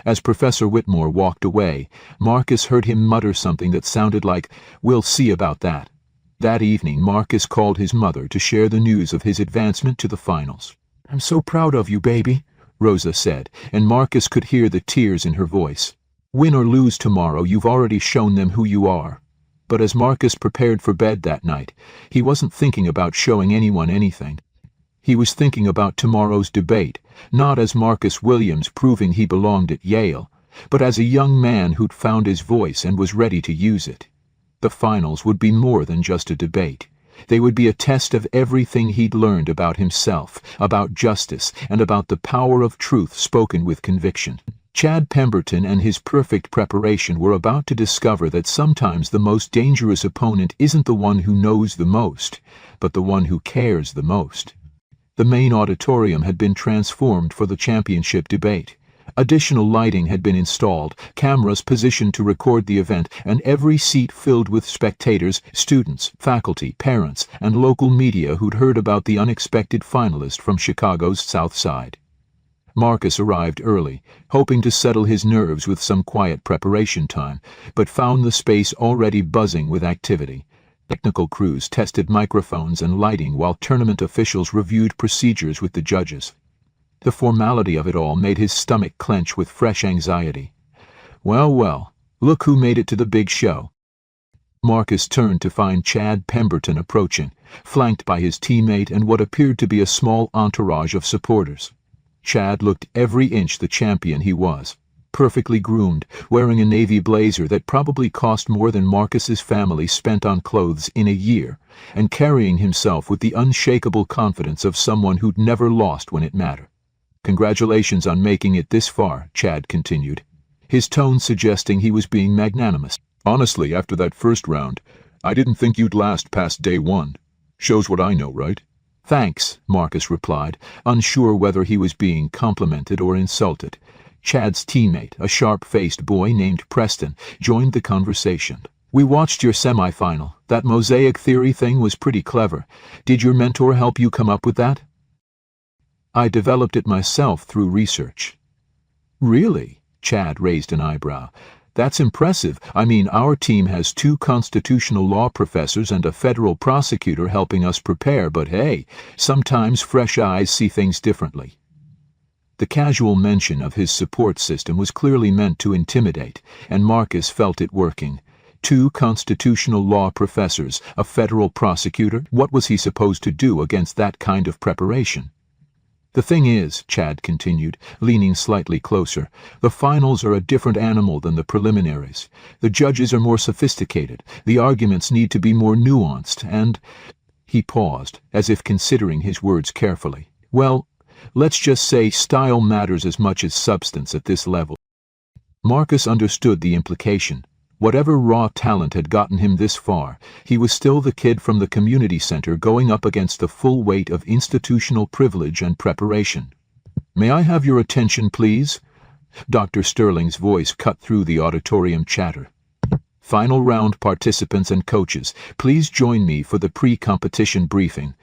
[SPEAKER 1] As Professor Whitmore walked away, Marcus heard him mutter something that sounded like, "We'll see about that." That evening, Marcus called his mother to share the news of his advancement to the finals. "I'm so proud of you, baby," Rosa said, and Marcus could hear the tears in her voice. "Win or lose tomorrow, you've already shown them who you are." But as Marcus prepared for bed that night, he wasn't thinking about showing anyone anything. He was thinking about tomorrow's debate, not as Marcus Williams proving he belonged at Yale, but as a young man who'd found his voice and was ready to use it. The finals would be more than just a debate. They would be a test of everything he'd learned about himself, about justice, and about the power of truth spoken with conviction. Chad Pemberton and his perfect preparation were about to discover that sometimes the most dangerous opponent isn't the one who knows the most, but the one who cares the most. The main auditorium had been transformed for the championship debate. Additional lighting had been installed, cameras positioned to record the event, and every seat filled with spectators, students, faculty, parents, and local media who'd heard about the unexpected finalist from Chicago's South Side. Marcus arrived early, hoping to settle his nerves with some quiet preparation time, but found the space already buzzing with activity. Technical crews tested microphones and lighting while tournament officials reviewed procedures with the judges. The formality of it all made his stomach clench with fresh anxiety. Well, well, look who made it to the big show. Marcus turned to find Chad Pemberton approaching, flanked by his teammate and what appeared to be a small entourage of supporters. Chad looked every inch the champion he was, perfectly groomed, wearing a navy blazer that probably cost more than Marcus's family spent on clothes in a year, and carrying himself with the unshakable confidence of someone who'd never lost when it mattered. Congratulations on making it this far, Chad continued, his tone suggesting he was being magnanimous. Honestly, after that first round, I didn't think you'd last past day 1. Shows what I know, right? Thanks, Marcus replied, unsure whether he was being complimented or insulted. Chad's teammate, a sharp-faced boy named Preston, joined the conversation. We watched your semifinal. That mosaic theory thing was pretty clever. Did your mentor help you come up with that? I developed it myself through research. Really? Chad raised an eyebrow. That's impressive. I mean, our team has 2 constitutional law professors and a federal prosecutor helping us prepare, but hey, sometimes fresh eyes see things differently. The casual mention of his support system was clearly meant to intimidate, and Marcus felt it working. 2 constitutional law professors, a federal prosecutor. What was he supposed to do against that kind of preparation? The thing is, Chad continued, leaning slightly closer, the finals are a different animal than the preliminaries. The judges are more sophisticated, the arguments need to be more nuanced, and... He paused, as if considering his words carefully. Well, let's just say style matters as much as substance at this level. Marcus understood the implication. Whatever raw talent had gotten him this far, he was still the kid from the community center going up against the full weight of institutional privilege and preparation. May I have your attention, please? Dr. Sterling's voice cut through the auditorium chatter. Final round participants and coaches, please join me for the pre-competition briefing.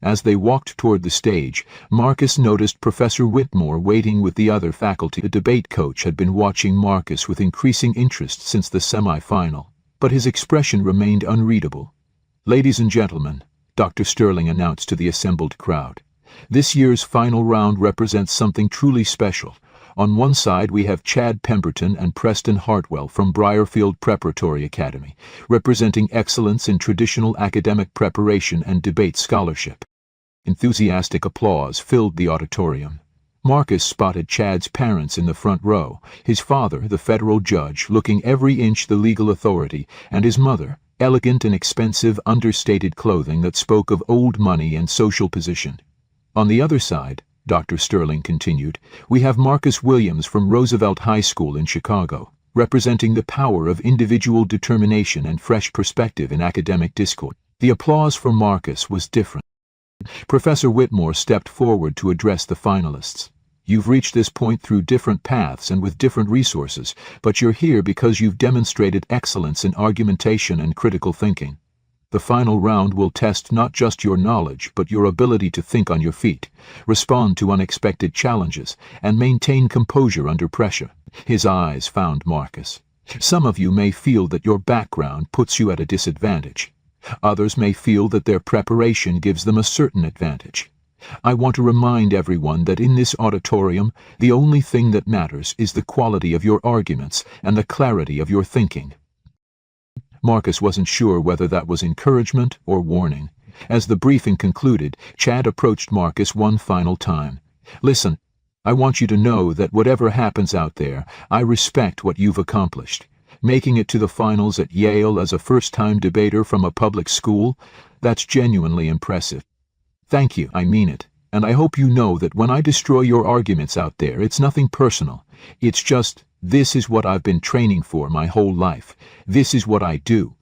[SPEAKER 1] As they walked toward the stage, Marcus noticed Professor Whitmore waiting with the other faculty. The debate coach had been watching Marcus with increasing interest since the semi-final, but his expression remained unreadable. Ladies and gentlemen, Dr. Sterling announced to the assembled crowd, this year's final round represents something truly special. On one side we have Chad Pemberton and Preston Hartwell from Briarfield Preparatory Academy, representing excellence in traditional academic preparation and debate scholarship. Enthusiastic applause filled the auditorium. Marcus spotted Chad's parents in the front row, his father, the federal judge, looking every inch the legal authority, and his mother, elegant in expensive, understated clothing that spoke of old money and social position. On the other side, Dr. Sterling continued, we have Marcus Williams from Roosevelt High School in Chicago, representing the power of individual determination and fresh perspective in academic discourse. The applause for Marcus was different. Professor Whitmore stepped forward to address the finalists. You've reached this point through different paths and with different resources, but you're here because you've demonstrated excellence in argumentation and critical thinking. The final round will test not just your knowledge, but your ability to think on your feet, respond to unexpected challenges, and maintain composure under pressure. His eyes found Marcus. Some of you may feel that your background puts you at a disadvantage. Others may feel that their preparation gives them a certain advantage. I want to remind everyone that in this auditorium, the only thing that matters is the quality of your arguments and the clarity of your thinking. Marcus wasn't sure whether that was encouragement or warning. As the briefing concluded, Chad approached Marcus one final time. Listen, I want you to know that whatever happens out there, I respect what you've accomplished. Making it to the finals at Yale as a first-time debater from a public school, that's genuinely impressive. Thank you, I mean it, and I hope you know that when I destroy your arguments out there, it's nothing personal. It's just, this is what I've been training for my whole life. This is what I do.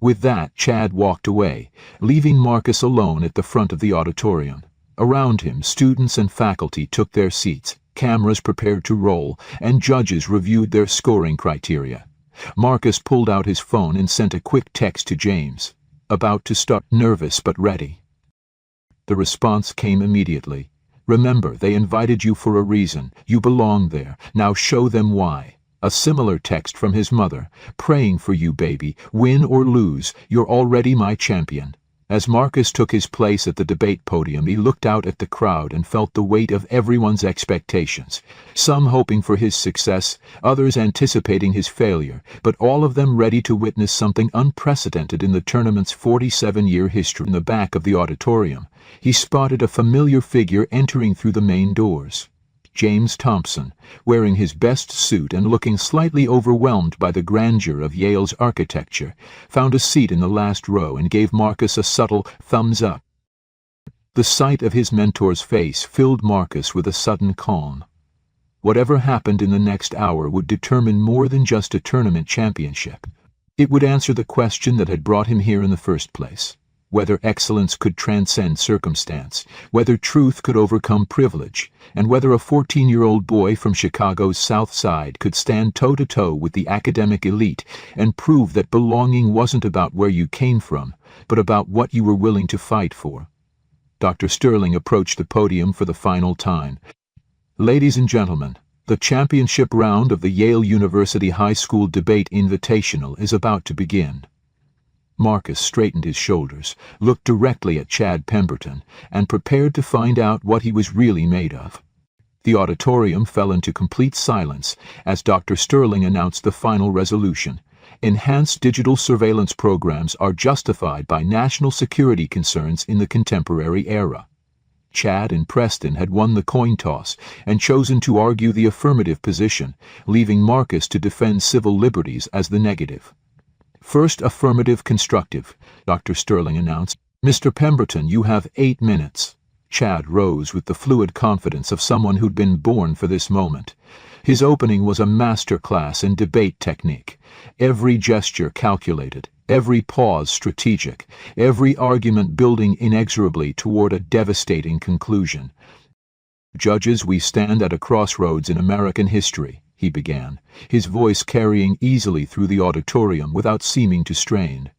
[SPEAKER 1] With that, Chad walked away, leaving Marcus alone at the front of the auditorium. Around him, students and faculty took their seats, cameras prepared to roll, and judges reviewed their scoring criteria. Marcus pulled out his phone and sent a quick text to James. About to start, nervous but ready. The response came immediately. Remember, they invited you for a reason. You belong there. Now show them why. A similar text from his mother. Praying for you, baby. Win or lose, you're already my champion. As Marcus took his place at the debate podium, he looked out at the crowd and felt the weight of everyone's expectations. Some hoping for his success, others anticipating his failure, but all of them ready to witness something unprecedented in the tournament's 47-year history. In the back of the auditorium, he spotted a familiar figure entering through the main doors. James Thompson, wearing his best suit and looking slightly overwhelmed by the grandeur of Yale's architecture, found a seat in the last row and gave Marcus a subtle thumbs up. The sight of his mentor's face filled Marcus with a sudden calm. Whatever happened in the next hour would determine more than just a tournament championship. It would answer the question that had brought him here in the first place. Whether excellence could transcend circumstance, whether truth could overcome privilege, and whether a 14-year-old boy from Chicago's South Side could stand toe-to-toe with the academic elite and prove that belonging wasn't about where you came from, but about what you were willing to fight for. Dr. Sterling approached the podium for the final time. Ladies and gentlemen, the championship round of the Yale University High School Debate Invitational is about to begin. Marcus straightened his shoulders, looked directly at Chad Pemberton, and prepared to find out what he was really made of. The auditorium fell into complete silence as Dr. Sterling announced the final resolution. Enhanced digital surveillance programs are justified by national security concerns in the contemporary era. Chad and Preston had won the coin toss and chosen to argue the affirmative position, leaving Marcus to defend civil liberties as the negative. First affirmative constructive, Dr. Sterling announced. Mr. Pemberton, you have 8 minutes. Chad rose with the fluid confidence of someone who'd been born for this moment. His opening was a master class in debate technique. Every gesture calculated, every pause strategic, every argument building inexorably toward a devastating conclusion. Judges, we stand at a crossroads in American history, he began, his voice carrying easily through the auditorium without seeming to strain.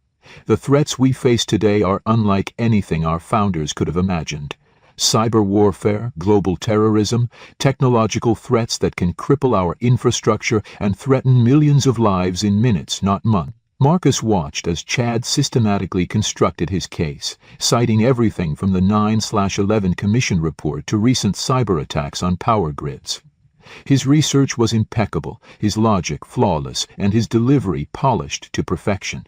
[SPEAKER 1] The threats we face today are unlike anything our founders could have imagined. Cyber warfare, global terrorism, technological threats that can cripple our infrastructure and threaten millions of lives in minutes, not months. Marcus watched as Chad systematically constructed his case, citing everything from the 9/11 Commission report to recent cyber attacks on power grids. His research was impeccable, his logic flawless, and his delivery polished to perfection.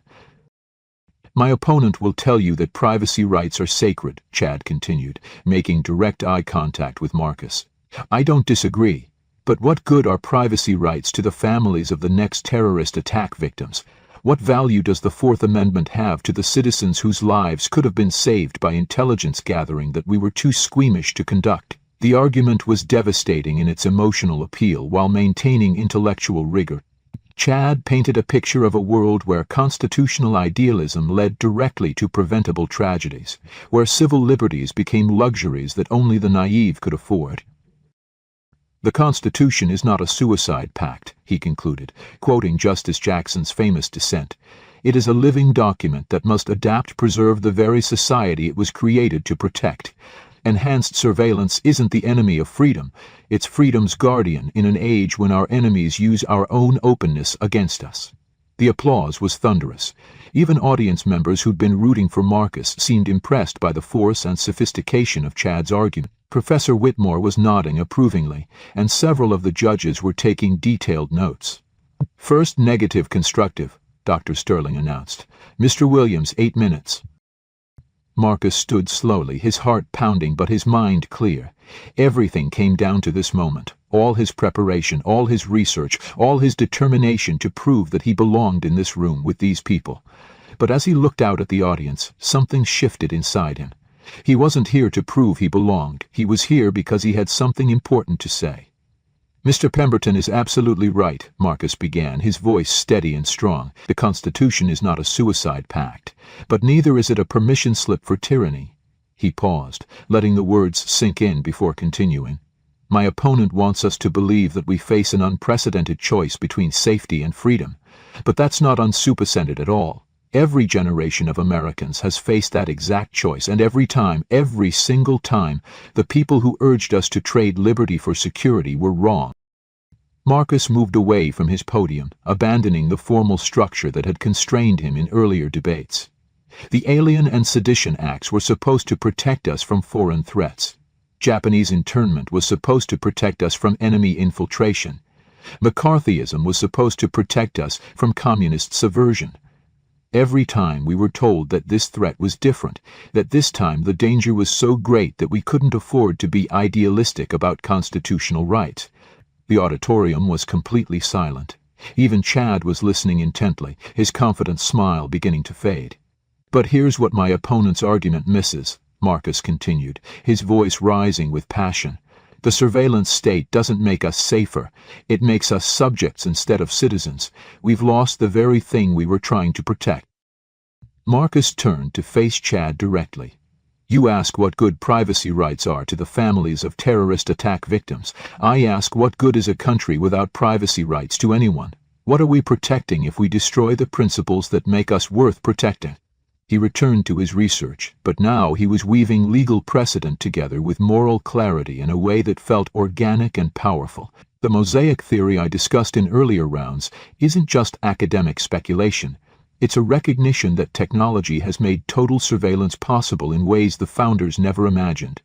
[SPEAKER 1] My opponent will tell you that privacy rights are sacred, Chad continued, making direct eye contact with Marcus. I don't disagree, but what good are privacy rights to the families of the next terrorist attack victims? What value does the Fourth Amendment have to the citizens whose lives could have been saved by intelligence gathering that we were too squeamish to conduct? The argument was devastating in its emotional appeal while maintaining intellectual rigor. Chad painted a picture of a world where constitutional idealism led directly to preventable tragedies, where civil liberties became luxuries that only the naive could afford. "The Constitution is not a suicide pact," he concluded, quoting Justice Jackson's famous dissent. "It is a living document that must preserve the very society it was created to protect. Enhanced surveillance isn't the enemy of freedom, it's freedom's guardian in an age when our enemies use our own openness against us." The applause was thunderous. Even audience members who'd been rooting for Marcus seemed impressed by the force and sophistication of Chad's argument. Professor Whitmore was nodding approvingly, and several of the judges were taking detailed notes. "First negative constructive," Dr. Sterling announced. "Mr. Williams, 8 minutes." Marcus stood slowly, his heart pounding but his mind clear. Everything came down to this moment. All his preparation, all his research, all his determination to prove that he belonged in this room with these people. But as he looked out at the audience, something shifted inside him. He wasn't here to prove he belonged. He was here because he had something important to say. "Mr. Pemberton is absolutely right," Marcus began, his voice steady and strong. "The Constitution is not a suicide pact, but neither is it a permission slip for tyranny." He paused, letting the words sink in before continuing. "My opponent wants us to believe that we face an unprecedented choice between safety and freedom. But that's not unsuperseded at all. Every generation of Americans has faced that exact choice, and every time, every single time, the people who urged us to trade liberty for security were wrong." Marcus moved away from his podium, abandoning the formal structure that had constrained him in earlier debates. The Alien and Sedition Acts were supposed to protect us from foreign threats. Japanese internment was supposed to protect us from enemy infiltration. McCarthyism was supposed to protect us from communist subversion. Every time we were told that this threat was different, that this time the danger was so great that we couldn't afford to be idealistic about constitutional rights. The auditorium was completely silent. Even Chad was listening intently, his confident smile beginning to fade. "But here's what my opponent's argument misses," Marcus continued, his voice rising with passion. "The surveillance state doesn't make us safer. It makes us subjects instead of citizens. We've lost the very thing we were trying to protect." Marcus turned to face Chad directly. "You ask what good privacy rights are to the families of terrorist attack victims. I ask what good is a country without privacy rights to anyone? What are we protecting if we destroy the principles that make us worth protecting?" He returned to his research, but now he was weaving legal precedent together with moral clarity in a way that felt organic and powerful. The mosaic theory I discussed in earlier rounds isn't just academic speculation. It's a recognition that technology has made total surveillance possible in ways the founders never imagined.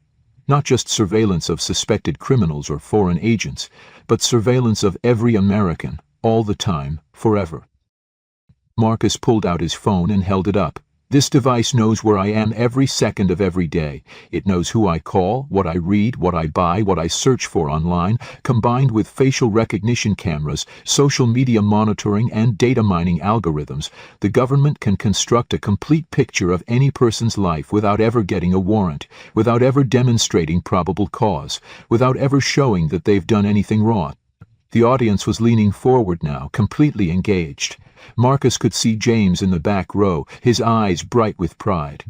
[SPEAKER 1] Not just surveillance of suspected criminals or foreign agents, but surveillance of every American, all the time, forever. Marcus pulled out his phone and held it up. "This device knows where I am every second of every day. It knows who I call, what I read, what I buy, what I search for online, combined with facial recognition cameras, social media monitoring, and data mining algorithms. The government can construct a complete picture of any person's life without ever getting a warrant, without ever demonstrating probable cause, without ever showing that they've done anything wrong." The audience was leaning forward now, completely engaged. Marcus could see James in the back row, his eyes bright with pride.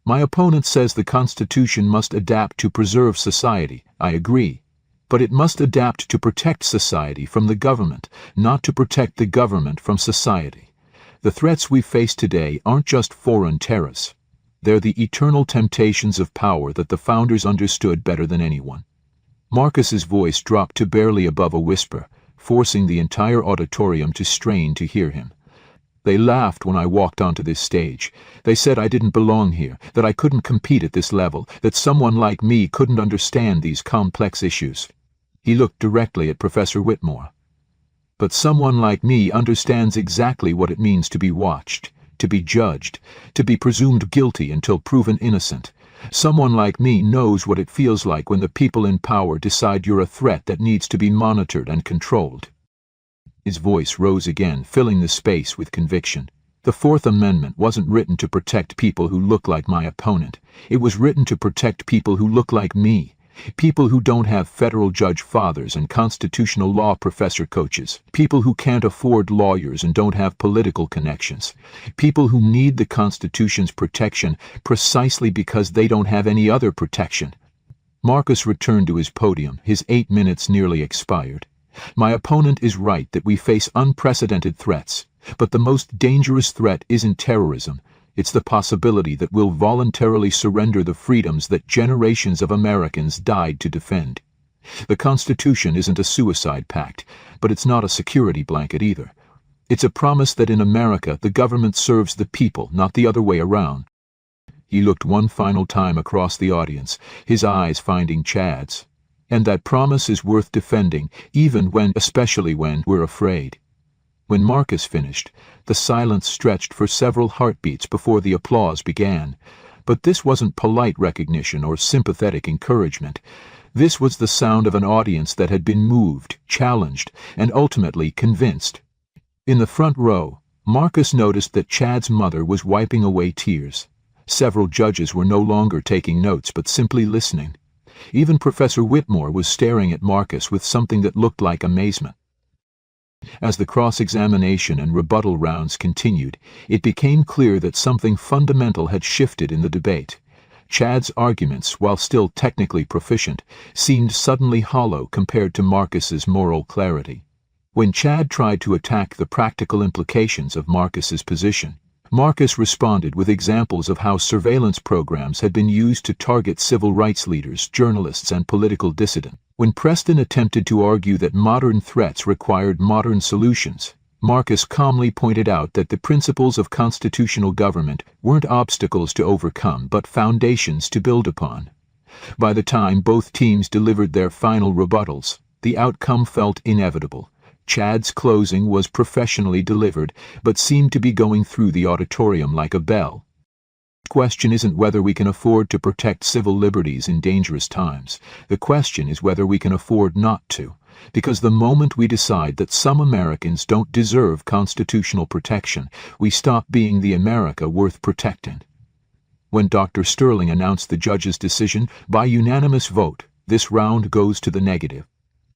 [SPEAKER 1] "My opponent says the Constitution must adapt to preserve society. I agree. But it must adapt to protect society from the government, not to protect the government from society. The threats we face today aren't just foreign terrorists. They're the eternal temptations of power that the founders understood better than anyone." Marcus's voice dropped to barely above a whisper, forcing the entire auditorium to strain to hear him. "They laughed when I walked onto this stage. They said I didn't belong here, that I couldn't compete at this level, that someone like me couldn't understand these complex issues." He looked directly at Professor Whitmore. "But someone like me understands exactly what it means to be watched, to be judged, to be presumed guilty until proven innocent. Someone like me knows what it feels like when the people in power decide you're a threat that needs to be monitored and controlled." His voice rose again, filling the space with conviction. "The Fourth Amendment wasn't written to protect people who look like my opponent. It was written to protect people who look like me. People who don't have federal judge fathers and constitutional law professor coaches. People who can't afford lawyers and don't have political connections. People who need the Constitution's protection precisely because they don't have any other protection. Marcus returned to his podium, his 8 minutes nearly expired. My opponent is right that we face unprecedented threats, but the most dangerous threat isn't terrorism. It's the possibility that we'll voluntarily surrender the freedoms that generations of Americans died to defend. The Constitution isn't a suicide pact, but it's not a security blanket either. It's a promise that in America the government serves the people, not the other way around. He looked one final time across the audience, his eyes finding Chad's. And that promise is worth defending, especially when we're afraid. When Marcus finished, the silence stretched for several heartbeats before the applause began. But this wasn't polite recognition or sympathetic encouragement. This was the sound of an audience that had been moved, challenged, and ultimately convinced. In the front row, Marcus noticed that Chad's mother was wiping away tears. Several judges were no longer taking notes but simply listening. Even Professor Whitmore was staring at Marcus with something that looked like amazement. As the cross-examination and rebuttal rounds continued, it became clear that something fundamental had shifted in the debate. Chad's arguments, while still technically proficient, seemed suddenly hollow compared to Marcus's moral clarity. When Chad tried to attack the practical implications of Marcus's position, Marcus responded with examples of how surveillance programs had been used to target civil rights leaders, journalists, and political dissidents. When Preston attempted to argue that modern threats required modern solutions, Marcus calmly pointed out that the principles of constitutional government weren't obstacles to overcome but foundations to build upon. By the time both teams delivered their final rebuttals, the outcome felt inevitable. Chad's closing was professionally delivered, but seemed to be going through the auditorium like a bell. The question isn't whether we can afford to protect civil liberties in dangerous times. The question is whether we can afford not to, because the moment we decide that some Americans don't deserve constitutional protection, we stop being the America worth protecting. When Dr. Sterling announced the judge's decision, by unanimous vote, this round goes to the negative.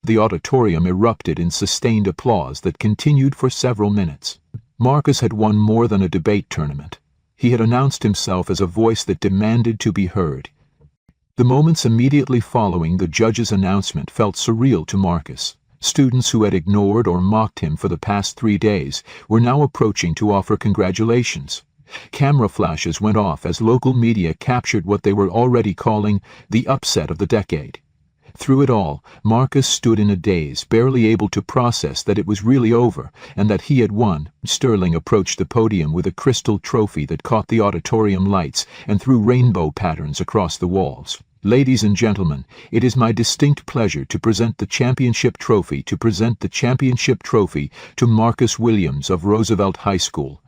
[SPEAKER 1] The auditorium erupted in sustained applause that continued for several minutes. Marcus had won more than a debate tournament. He had announced himself as a voice that demanded to be heard. The moments immediately following the judge's announcement felt surreal to Marcus. Students who had ignored or mocked him for the past 3 days were now approaching to offer congratulations. Camera flashes went off as local media captured what they were already calling the upset of the decade. Through it all, Marcus stood in a daze, barely able to process that it was really over and that he had won. Sterling approached the podium with a crystal trophy that caught the auditorium lights and threw rainbow patterns across the walls. Ladies and gentlemen, it is my distinct pleasure to present the championship trophy to Marcus Williams of Roosevelt High School.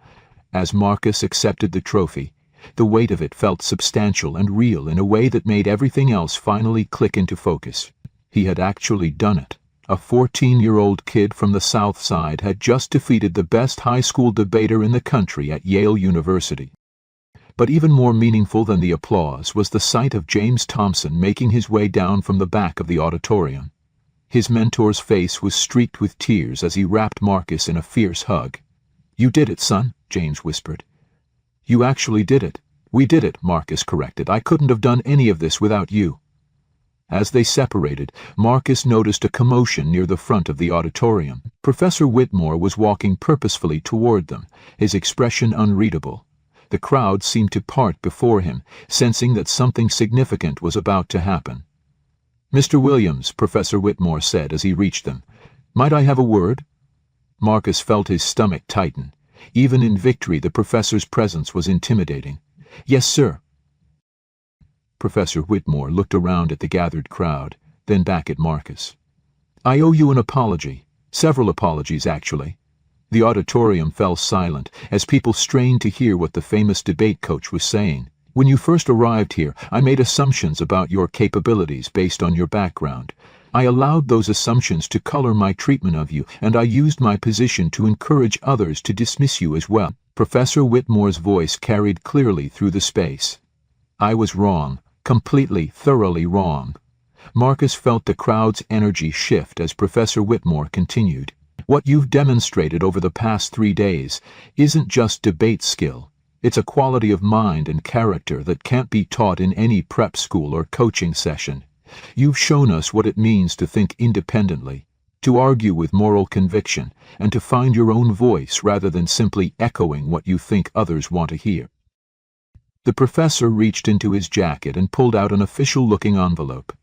[SPEAKER 1] As Marcus accepted the trophy, the weight of it felt substantial and real in a way that made everything else finally click into focus. He had actually done it. A 14-year-old kid from the South Side had just defeated the best high school debater in the country at Yale University. But even more meaningful than the applause was the sight of James Thompson making his way down from the back of the auditorium. His mentor's face was streaked with tears as he wrapped Marcus in a fierce hug. "You did it, son," James whispered. "You actually did it." "We did it," Marcus corrected. "I couldn't have done any of this without you." As they separated, Marcus noticed a commotion near the front of the auditorium. Professor Whitmore was walking purposefully toward them, his expression unreadable. The crowd seemed to part before him, sensing that something significant was about to happen. "Mr. Williams," Professor Whitmore said as he reached them, "might I have a word?" Marcus felt his stomach tighten. Even in victory, the professor's presence was intimidating. "Yes, sir." Professor Whitmore looked around at the gathered crowd, then back at Marcus. "I owe you an apology. Several apologies, actually." The auditorium fell silent as people strained to hear what the famous debate coach was saying. "When you first arrived here, I made assumptions about your capabilities based on your background. I allowed those assumptions to color my treatment of you, and I used my position to encourage others to dismiss you as well." Professor Whitmore's voice carried clearly through the space. "I was wrong, completely, thoroughly wrong. Marcus felt the crowd's energy shift as Professor Whitmore continued. What you've demonstrated over the past 3 days isn't just debate skill. It's a quality of mind and character that can't be taught in any prep school or coaching session. You've shown us what it means to think independently, to argue with moral conviction, and to find your own voice rather than simply echoing what you think others want to hear. The professor reached into his jacket and pulled out an official-looking envelope.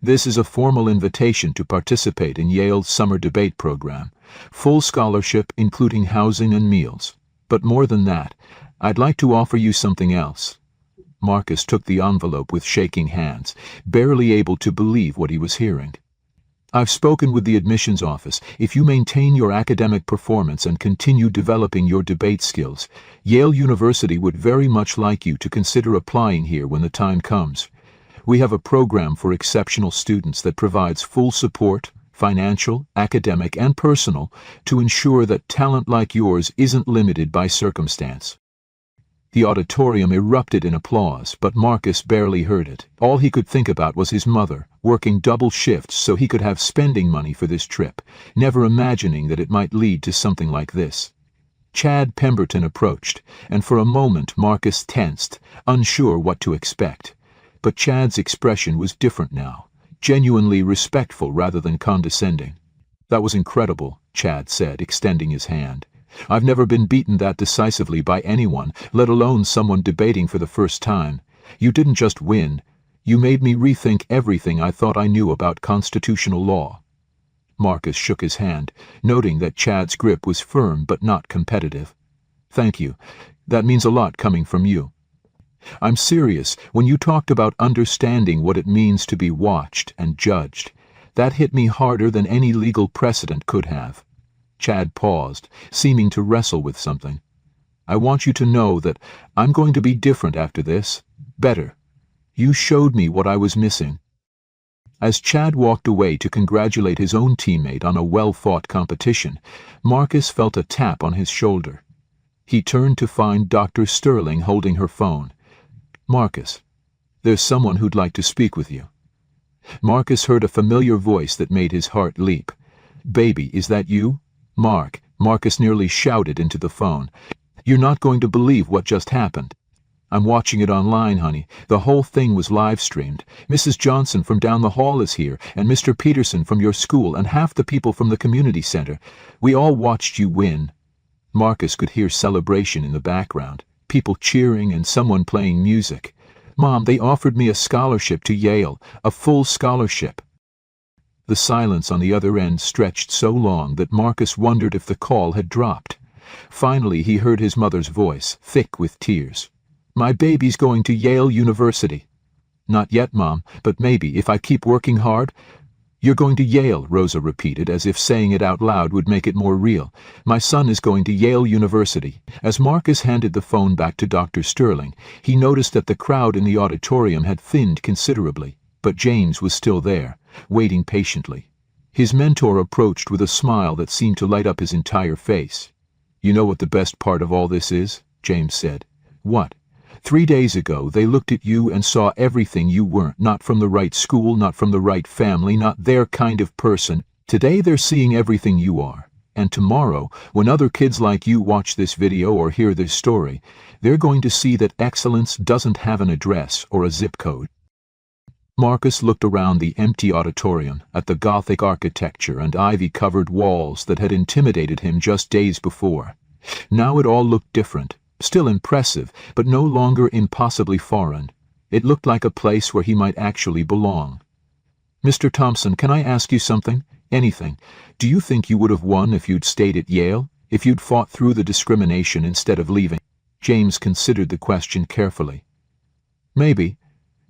[SPEAKER 1] This is a formal invitation to participate in Yale's summer debate program. Full scholarship, including housing and meals. But more than that, I'd like to offer you something else. Marcus took the envelope with shaking hands, barely able to believe what he was hearing. I've spoken with the admissions office. If you maintain your academic performance and continue developing your debate skills, Yale University would very much like you to consider applying here when the time comes. We have a program for exceptional students that provides full support, financial, academic, and personal, to ensure that talent like yours isn't limited by circumstance. The auditorium erupted in applause, but Marcus barely heard it. All he could think about was his mother, working double shifts so he could have spending money for this trip, never imagining that it might lead to something like this. Chad Pemberton approached, and for a moment Marcus tensed, unsure what to expect. But Chad's expression was different now, genuinely respectful rather than condescending. That was incredible, Chad said, extending his hand. I've never been beaten that decisively by anyone, let alone someone debating for the first time. You didn't just win. You made me rethink everything I thought I knew about constitutional law. Marcus shook his hand, noting that Chad's grip was firm but not competitive. Thank you. That means a lot coming from you. I'm serious. When you talked about understanding what it means to be watched and judged, that hit me harder than any legal precedent could have. Chad paused, seeming to wrestle with something. I want you to know that I'm going to be different after this. Better. You showed me what I was missing. As Chad walked away to congratulate his own teammate on a well-fought competition, Marcus felt a tap on his shoulder. He turned to find Dr. Sterling holding her phone. Marcus, there's someone who'd like to speak with you. Marcus heard a familiar voice that made his heart leap. Baby, is that you? Marcus nearly shouted into the phone. You're not going to believe what just happened. I'm watching it online, honey. The whole thing was live-streamed. Mrs. Johnson from down the hall is here, and Mr. Peterson from your school, and half the people from the community center. We all watched you win. Marcus could hear celebration in the background, people cheering and someone playing music. Mom, they offered me a scholarship to Yale, a full scholarship. The silence on the other end stretched so long that Marcus wondered if the call had dropped. Finally, he heard his mother's voice, thick with tears. My baby's going to Yale University. Not yet, Mom, but maybe, if I keep working hard. You're going to Yale, Rosa repeated, as if saying it out loud would make it more real. My son is going to Yale University. As Marcus handed the phone back to Dr. Sterling, he noticed that the crowd in the auditorium had thinned considerably, but James was still there, waiting patiently. His mentor approached with a smile that seemed to light up his entire face. You know what the best part of all this is? James said. What? 3 days ago, they looked at you and saw everything you weren't, not from the right school, not from the right family, not their kind of person. Today they're seeing everything you are. And tomorrow, when other kids like you watch this video or hear this story, they're going to see that excellence doesn't have an address or a zip code. Marcus looked around the empty auditorium at the Gothic architecture and ivy-covered walls that had intimidated him just days before. Now it all looked different. Still impressive, but no longer impossibly foreign. It looked like a place where he might actually belong. Mr. Thompson, can I ask you something? Anything. Do you think you would have won if you'd stayed at Yale? If you'd fought through the discrimination instead of leaving? James considered the question carefully. Maybe.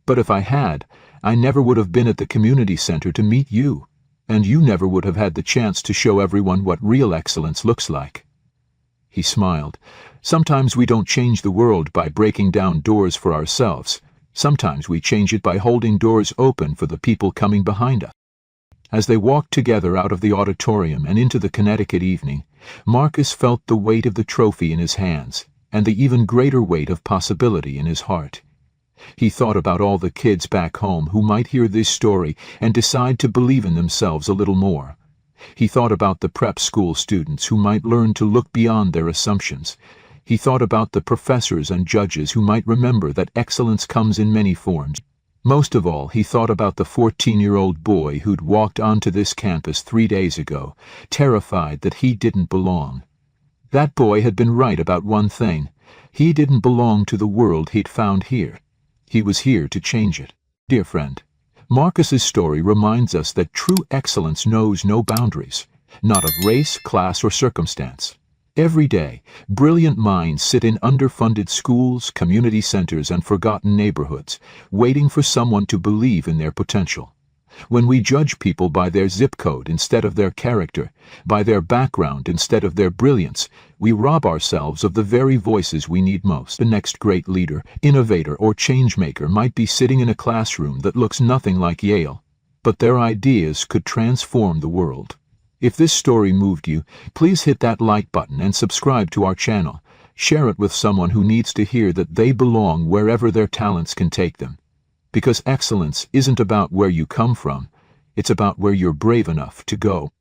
[SPEAKER 1] But if I had, I never would have been at the community center to meet you. And you never would have had the chance to show everyone what real excellence looks like. He smiled. Sometimes we don't change the world by breaking down doors for ourselves. Sometimes we change it by holding doors open for the people coming behind us. As they walked together out of the auditorium and into the Connecticut evening, Marcus felt the weight of the trophy in his hands and the even greater weight of possibility in his heart. He thought about all the kids back home who might hear this story and decide to believe in themselves a little more. He thought about the prep school students who might learn to look beyond their assumptions. He thought about the professors and judges who might remember that excellence comes in many forms. Most of all, he thought about the 14-year-old boy who'd walked onto this campus 3 days ago, terrified that he didn't belong. That boy had been right about one thing. He didn't belong to the world he'd found here. He was here to change it. Dear friend, Marcus's story reminds us that true excellence knows no boundaries, not of race, class, or circumstance. Every day, brilliant minds sit in underfunded schools, community centers, and forgotten neighborhoods, waiting for someone to believe in their potential. When we judge people by their zip code instead of their character, by their background instead of their brilliance, we rob ourselves of the very voices we need most. The next great leader, innovator, or changemaker might be sitting in a classroom that looks nothing like Yale, but their ideas could transform the world. If this story moved you, please hit that like button and subscribe to our channel. Share it with someone who needs to hear that they belong wherever their talents can take them. Because excellence isn't about where you come from, it's about where you're brave enough to go.